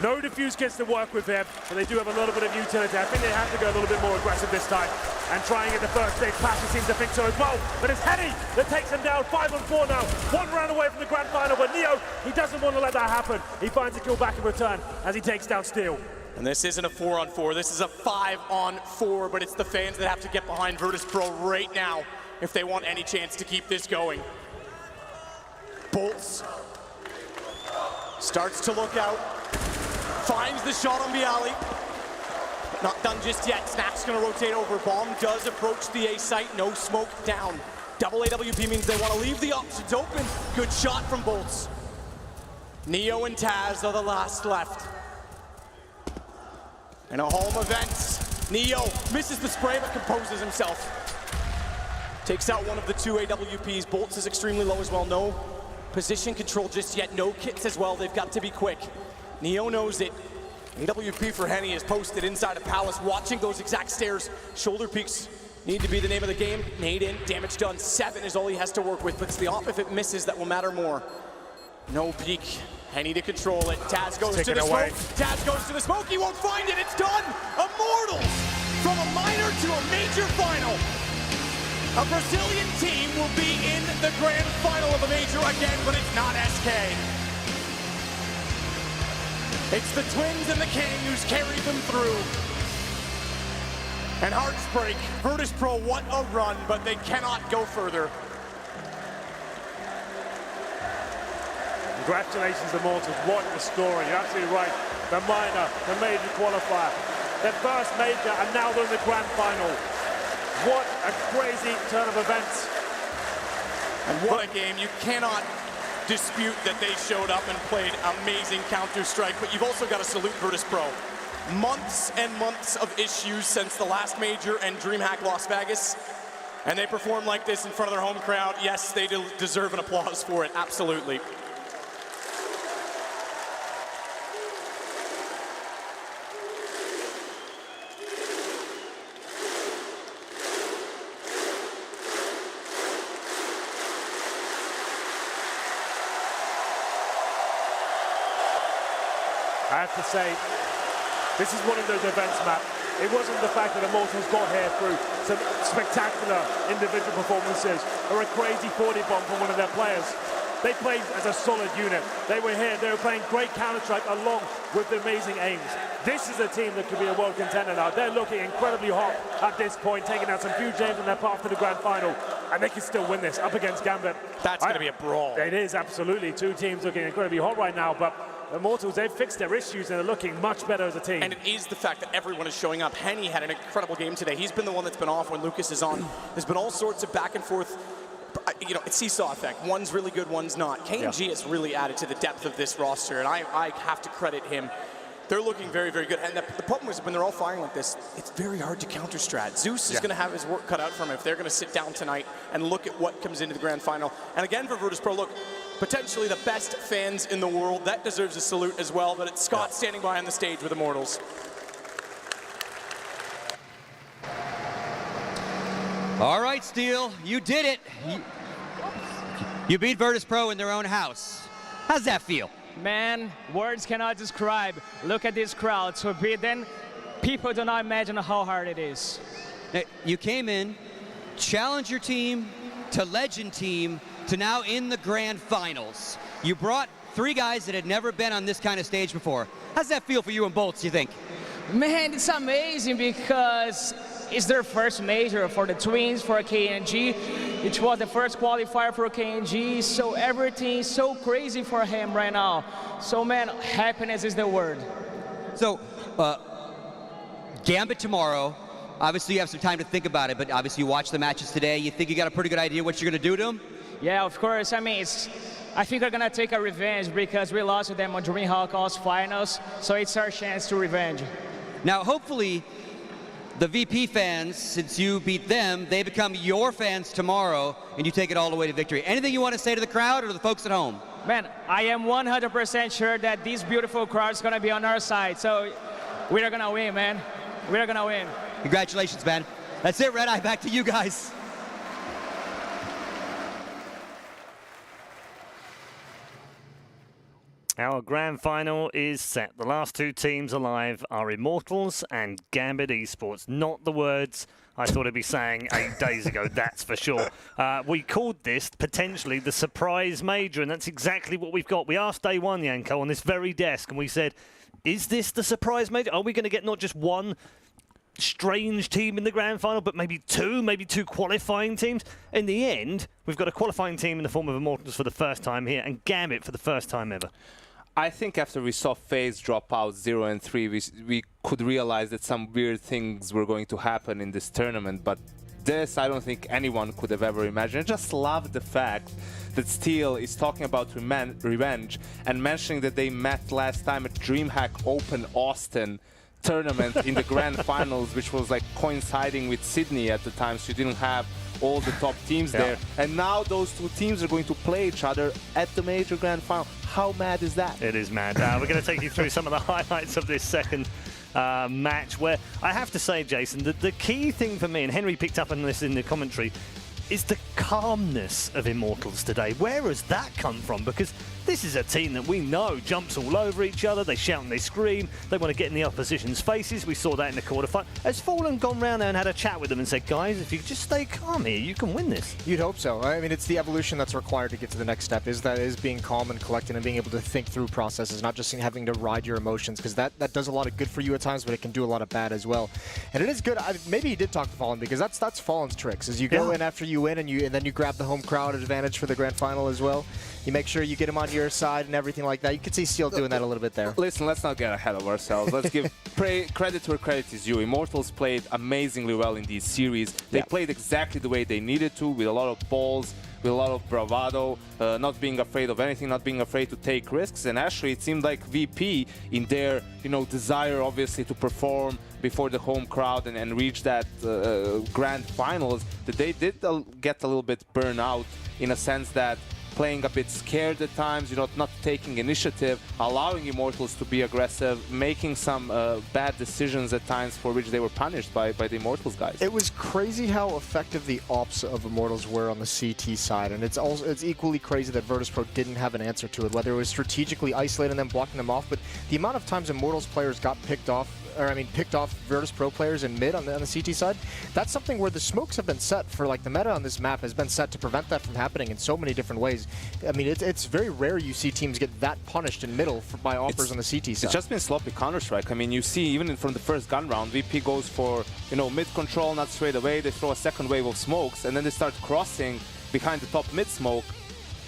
No defuse kits to work with here, but they do have a little bit of utility. I think they have to go a little bit more aggressive this time. And trying at the first stage, Pasha seems to think so as well. But it's Henny that takes him down, 5 on 4 now. 1 round away from the grand final, but Neo, he doesn't want to let that happen. He finds a kill back in return as he takes down Steel. And this isn't a 4 on 4, this is a 5 on 4, but it's the fans that have to get behind Virtus.Pro right now if they want any chance to keep this going. Bolts starts to look out, finds the shot on Bialy. Not done just yet, Snack's gonna rotate over, Bomb does approach the A site, no smoke down. Double AWP means they want to leave the options open. Good shot from Bolts. Neo and Taz are the last left. In a home event, Neo misses the spray but composes himself. Takes out one of the 2 AWPs. Bolts is extremely low as well. No position control just yet. No kits as well. They've got to be quick. Neo knows it. AWP for Henny is posted inside of Palace, watching those exact stairs. Shoulder peaks need to be the name of the game. Nade in, damage done. 7 is all he has to work with, but it's the op if it misses that will matter more. No peek. Henny to control it. Taz goes to the smoke. Taz goes to the smoke. He won't find it. It's done. Immortals from a minor to a major final. A Brazilian team will be in the grand final of a major again, but it's not SK. It's the Twins and the King who's carried them through. And hearts break. Virtus.Pro, what a run, but they cannot go further. Congratulations, Immortals. What a story. You're absolutely right. The minor, the major qualifier. Their first major, and now they're in the grand final. What a crazy turn of events. And what a game. You cannot dispute that they showed up and played amazing Counter-Strike, but you've also got to salute Virtus.Pro. Months and months of issues since the last major and DreamHack Las Vegas, and they perform like this in front of their home crowd. Yes, they deserve an applause for it, absolutely. I have to say, this is one of those events, Matt. It wasn't the fact that Immortals got here through some spectacular individual performances or a crazy 40 bomb from one of their players. They played as a solid unit. They were here, they were playing great Counter-Strike along with the amazing aims. This is a team that could be a world contender now. They're looking incredibly hot at this point, taking out some huge aims on their path to the grand final, and they can still win this up against Gambit. That's going to be a brawl. It is, absolutely. 2 teams looking incredibly hot right now, but Immortals, they've fixed their issues and they're looking much better as a team. And it is the fact that everyone is showing up. Henny had an incredible game today. He's been the one that's been off when Lucas is on. There's been all sorts of back and forth. You know, it's seesaw effect. One's really good, one's not. KNG has really added to the depth of this roster, and I have to credit him. They're looking very, very good. And the problem is when they're all firing like this, it's very hard to counter-strat. Zeus is going to have his work cut out for him if they're going to sit down tonight and look at what comes into the grand final. And again, for Virtus.Pro, look, potentially the best fans in the world. That deserves a salute as well, but it's Scott standing by on the stage with Immortals. All right, Steel, you did it. You beat Virtus.Pro in their own house. How's that feel? Man, words cannot describe. Look at this crowd. To beat them, people do not imagine how hard it is. You came in, challenged your team to legend team to now in the grand finals. You brought 3 guys that had never been on this kind of stage before. How's that feel for you and Bolts, you think? Man, it's amazing because it's their first major for the Twins, for KNG. It was the first qualifier for KNG, so everything's so crazy for him right now. So man, happiness is the word. So, Gambit tomorrow. Obviously you have some time to think about it, but obviously you watched the matches today. You think you got a pretty good idea what you're going to do to them? Yeah, of course. I mean, I think we're going to take a revenge because we lost to them on DreamHack Finals, so it's our chance to revenge. Now, hopefully, the VP fans, since you beat them, they become your fans tomorrow, and you take it all the way to victory. Anything you want to say to the crowd or to the folks at home? Man, I am 100% sure that this beautiful crowd is going to be on our side. So we're going to win, man. We're going to win. Congratulations, man. That's it, Red Eye. Back to you guys. Our grand final is set. The last two teams alive are Immortals and Gambit Esports. Not the words I thought I'd be saying 8 days ago, that's for sure. We called this potentially the surprise major, and that's exactly what we've got. We asked day one, Janko, on this very desk, and we said, is this the surprise major? Are we going to get not just one strange team in the grand final, but maybe two qualifying teams? In the end, we've got a qualifying team in the form of Immortals for the first time here, and Gambit for the first time ever. I think after we saw FaZe drop out 0 and 3, we could realize that some weird things were going to happen in this tournament. But this, I don't think anyone could have ever imagined. I just love the fact that Steel is talking about revenge and mentioning that they met last time at DreamHack Open Austin tournament in the grand finals, which was like coinciding with Sydney at the time, so you didn't have all the top teams there. And now those two teams are going to play each other at the major grand final. How mad is that? It is mad. We're going to take you through some of the highlights of this second match, where I have to say, Jason, that the key thing for me, and Henry picked up on this in the commentary, is the calmness of Immortals today. Where has that come from? Because this is a team that we know jumps all over each other. They shout and they scream. They want to get in the opposition's faces. We saw that in the quarterfinal. Has Fallen gone round there and had a chat with them and said, guys, if you just stay calm here, you can win this? You'd hope so. I mean, it's the evolution that's required to get to the next step, is being calm and collected and being able to think through processes, not just having to ride your emotions, because that does a lot of good for you at times, but it can do a lot of bad as well. And it is good. Maybe he did talk to Fallen, because that's Fallen's tricks, is you go in after you win and then you grab the home crowd advantage for the grand final as well. You make sure you get him on your side and everything like that. You could see Steel doing that a little bit there. Listen, let's not get ahead of ourselves. Let's give credit where credit is due. Immortals played amazingly well in these series. They played exactly the way they needed to, with a lot of balls, with a lot of bravado, not being afraid of anything, not being afraid to take risks. And actually, it seemed like VP, in their desire, obviously, to perform before the home crowd and reach that grand finals, that they did get a little bit burned out, in a sense that playing a bit scared at times, not taking initiative, allowing Immortals to be aggressive, making some bad decisions at times for which they were punished by the Immortals guys. It was crazy how effective the ops of Immortals were on the CT side, and it's equally crazy that Virtus.Pro didn't have an answer to it, whether it was strategically isolating them, blocking them off, but the amount of times Immortals players got picked off Virtus.Pro players in mid on the CT side, that's something where the smokes have been set for, like, the meta on this map has been set to prevent that from happening in so many different ways. I mean, it's very rare you see teams get that punished in middle by offers on the CT side. It's just been sloppy Counter-Strike. I mean, you see, even from the first gun round, VP goes for, mid control, not straight away. They throw a second wave of smokes, and then they start crossing behind the top mid smoke,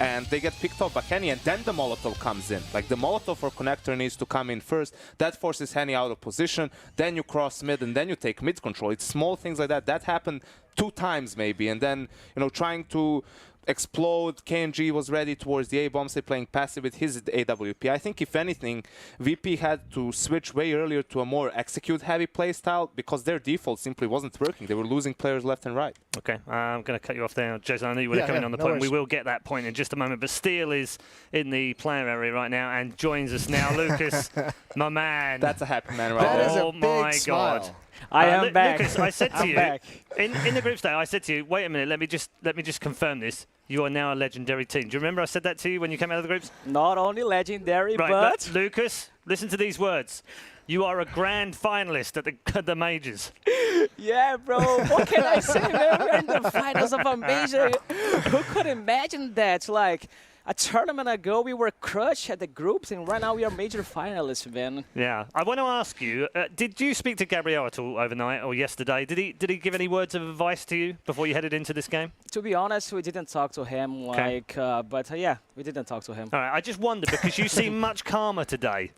and they get picked off by Henny, and then the Molotov comes in. Like, the Molotov or connector needs to come in first. That forces Henny out of position. Then you cross mid, and then you take mid control. It's small things like that. That happened 2 times maybe, and then, trying to explode. KNG was ready towards the A-bombs. They're playing passive with his AWP. I think, if anything, VP had to switch way earlier to a more execute-heavy playstyle, because their default simply wasn't working. They were losing players left and right. Okay, I'm going to cut you off there, Jason. I knew you were coming on the point. We will get that point in just a moment. But Steel is in the player area right now and joins us now. Lucas, my man. That's a happy man right That there. is a big smile. God. I am back. Lucas, I said to I'm you back. in the group stage, I said to you, wait a minute, let me just confirm this. You are now a legendary team. Do you remember I said that to you when you came out of the groups? Not only legendary, Right, but Lucas, listen to these words. You are a grand finalist at the majors. yeah, bro. What can I say, man? We're in the finals of a major. Who could imagine that? Like, a tournament ago, we were crushed at the groups, and right now we are major finalists, man. Yeah. I want to ask you, did you speak to Gabriel at all overnight or yesterday? Did he give any words of advice to you before you headed into this game? To be honest, we didn't talk to him, Okay. but yeah, we didn't talk to him. All right. I just wondered, because you seem much calmer today.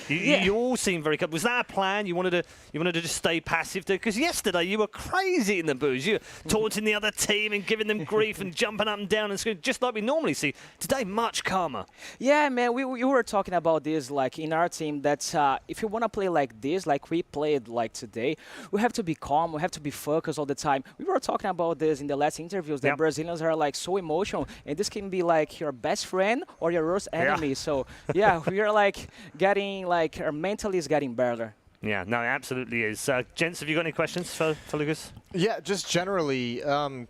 You all seem very good. Was that a plan? You wanted to just stay passive? Because yesterday you were crazy in the booze. You were taunting the other team and giving them grief and jumping up and down and screaming, just like we normally see. Today, much calmer. Yeah, man, we were talking about this, like, in our team, that if you want to play like this, like we played like today, we have to be calm, we have to be focused all the time. We were talking about this in the last interviews, that Brazilians are, like, so emotional, and this can be, like, your best friend or your worst enemy. So, yeah, we are, like, getting, like, our mentally is getting better. Yeah, no, it absolutely is. Gents, have you got any questions for Lucas? Yeah, just generally,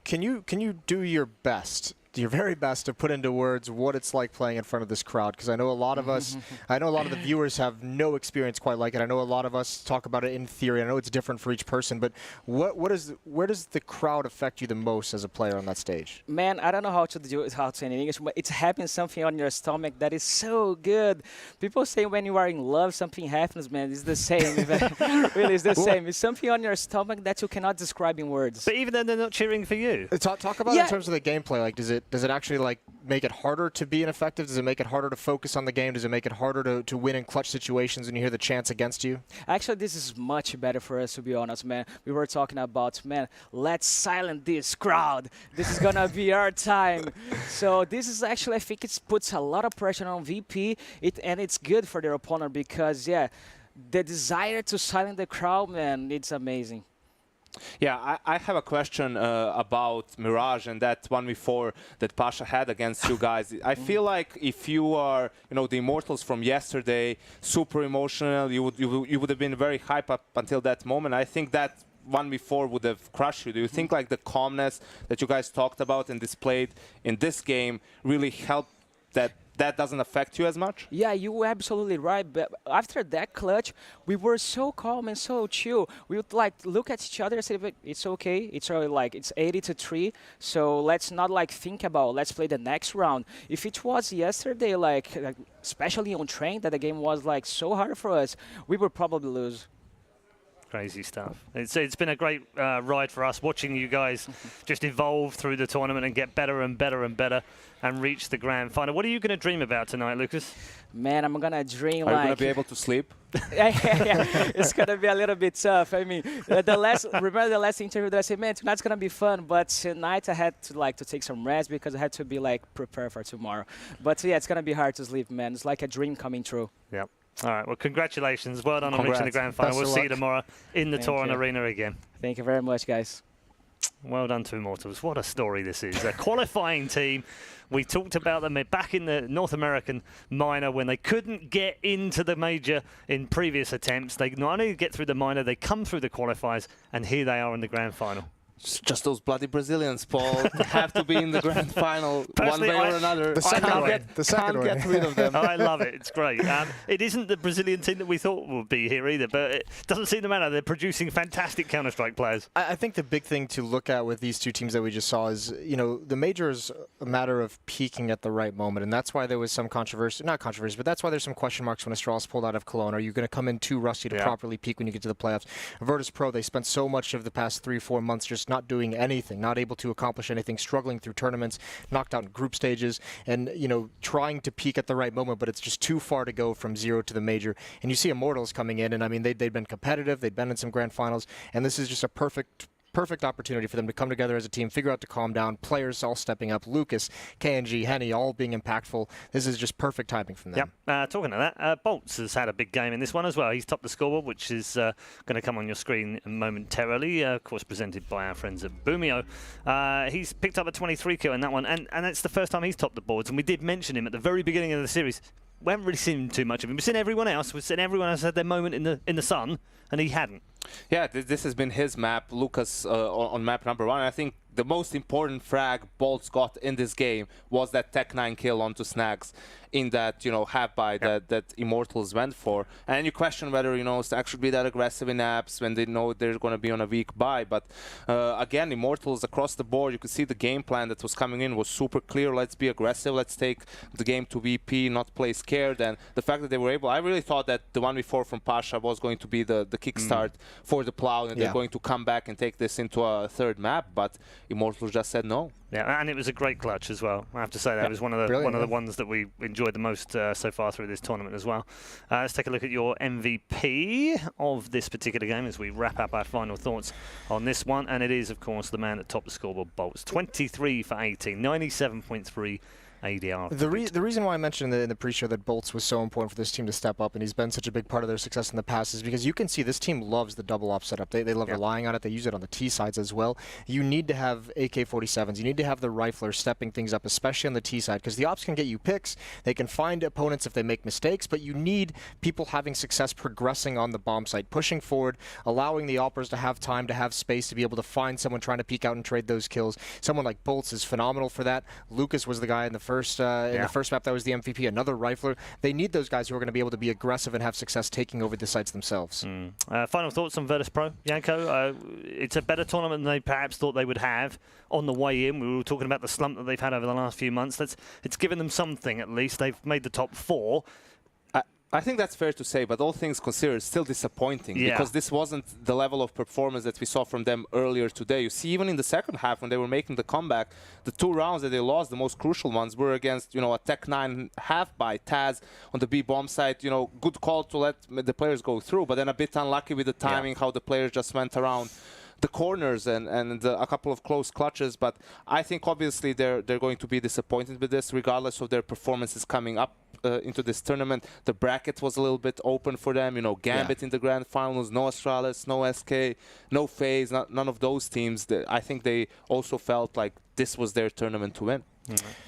can you do your best, your very best, to put into words what it's like playing in front of this crowd? Because I know a lot of us, I know a lot of the viewers have no experience quite like it. I know a lot of us talk about it in theory. I know it's different for each person, but where does the crowd affect you the most as a player on that stage? Man, I don't know how to say it in English, but it's happening something on your stomach that is so good. People say when you are in love, something happens, man. It's the same. Really, it's the same. It's something on your stomach that you cannot describe in words. But even then, they're not cheering for you. Talk about it in terms of the gameplay. Like, does it actually, like, make it harder to be ineffective? Does it make it harder to focus on the game? Does it make it harder to win in clutch situations when you hear the chants against you? Actually, this is much better for us, to be honest, man. We were talking about, man, let's silence this crowd. This is going to be our time. So this is actually, I think it puts a lot of pressure on VP, and it's good for their opponent because, yeah, the desire to silence the crowd, man, it's amazing. Yeah, I have a question about Mirage and that 1v4 that Pasha had against you guys. I feel like if you are, the Immortals from yesterday, super emotional, you would have been very hype up until that moment. I think that 1v4 would have crushed you. Do you think like the calmness that you guys talked about and displayed in this game really helped that doesn't affect you as much? Yeah, you were absolutely right. But after that clutch, we were so calm and so chill. We would like look at each other and say, "It's okay. It's already like it's 80-3. So let's not like think about. Let's play the next round." If it was yesterday, like especially on train, that the game was like so hard for us, we would probably lose. Crazy stuff. It's been a great ride for us, watching you guys just evolve through the tournament and get better and better and better and reach the grand final. What are you going to dream about tonight, Lucas? Man, I'm going to dream Are like... you going to be able to sleep? yeah, it's going to be a little bit tough. I mean, remember the last interview that I said, man, tonight's going to be fun, but tonight I had to take some rest because I had to be like prepared for tomorrow. But yeah, it's going to be hard to sleep, man. It's like a dream coming true. Yep. All right, well, congratulations. Well done on reaching the grand final. We'll see you tomorrow in the Toron Arena again. Thank you very much, guys. Well done to Immortals. What a story this is. A qualifying team. We talked about them back in the North American minor when they couldn't get into the major in previous attempts. They not only get through the minor, they come through the qualifiers, and here they are in the grand final. It's just those bloody Brazilians, Paul, have to be in the grand final Personally, one way or another. Can't get rid of them. I love it. It's great. It isn't the Brazilian team that we thought would be here either, but it doesn't seem to matter. They're producing fantastic Counter-Strike players. I think the big thing to look at with these two teams that we just saw is, the major is a matter of peaking at the right moment, and that's why there was some controversy, not controversy, but that's why there's some question marks when Astralis pulled out of Cologne. Are you going to come in too rusty to properly peak when you get to the playoffs? Virtus.Pro, they spent so much of the past 3-4 months just not doing anything, not able to accomplish anything, struggling through tournaments, knocked out in group stages, and trying to peak at the right moment, but it's just too far to go from zero to the major. And you see Immortals coming in, and I mean they'd been competitive, they'd been in some grand finals, and this is just a perfect opportunity for them to come together as a team, figure out to calm down, players all stepping up, Lucas, KNG, Henny, all being impactful. This is just perfect timing from them. Yep. Talking of that, Bolts has had a big game in this one as well. He's topped the scoreboard, which is going to come on your screen momentarily, of course presented by our friends at Boomio. He's picked up a 23 kill in that one, and it's the first time he's topped the boards, and we did mention him at the very beginning of the series. We haven't really seen too much of him. We've seen everyone else. We've seen everyone else had their moment in the sun, and he hadn't. Yeah, this has been his map, Lucas, on map number 1. I think the most important frag Bolts got in this game was that Tech 9 kill onto Snags in that, half-buy that Immortals went for. And you question whether, Snags should be that aggressive in apps when they know they're going to be on a weak buy. But again, Immortals across the board, you could see the game plan that was coming in was super clear. Let's be aggressive. Let's take the game to VP, not play scared. And the fact that they were able, I really thought that the 1v4 from Pasha was going to be the kickstart for the Plow, and they're going to come back and take this into a third map. But Immortals just said no. Yeah, and it was a great clutch as well. I have to say that was one of the ones that we enjoyed the most so far through this tournament as well. Let's take a look at your MVP of this particular game as we wrap up our final thoughts on this one. And it is, of course, the man that topped the scoreboard, Bolts. 23 for 18, 97.3 ADR. The reason why I mentioned in the pre-show that Bolts was so important for this team to step up, and he's been such a big part of their success in the past, is because you can see this team loves the double op setup. They love relying on it. They use it on the T sides as well. You need to have AK-47s. You need to have the riflers stepping things up, especially on the T side, because the ops can get you picks. They can find opponents if they make mistakes, but you need people having success progressing on the bomb site, pushing forward, allowing the operas to have time, to have space, to be able to find someone trying to peek out and trade those kills. Someone like Bolts is phenomenal for that. Lucas was the guy in the first map that was the MVP, another rifler. They need those guys who are going to be able to be aggressive and have success taking over the sites themselves. Final thoughts on Virtus.Pro, Janko? It's a better tournament than they perhaps thought they would have on the way in. We were talking about the slump that they've had over the last few months. It's given them something at least. They've made the top 4. I think that's fair to say, but all things considered, it's still disappointing because this wasn't the level of performance that we saw from them earlier today. You see, even in the second half when they were making the comeback, the 2 rounds that they lost, the most crucial ones, were against, a Tech 9 half by Taz on the B bomb site. Good call to let the players go through, but then a bit unlucky with the timing, how the players just went around the corners and a couple of close clutches. But I think obviously they're going to be disappointed with this, regardless of their performances coming up into this tournament. The bracket was a little bit open for them. Gambit in the grand finals, no Astralis, no SK, no FaZe, none of those teams. I think they also felt like this was their tournament to win.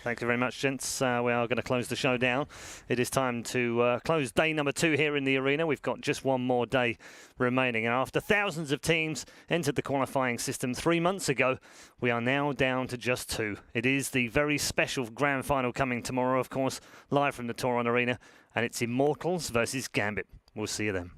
Thank you very much, gents. We are going to close the show down. It is time to close day number 2 here in the arena. We've got just one more day remaining. And after thousands of teams entered the qualifying system 3 months ago, we are now down to just 2. It is the very special grand final coming tomorrow, of course, live from the Toron Arena. And it's Immortals versus Gambit. We'll see you then.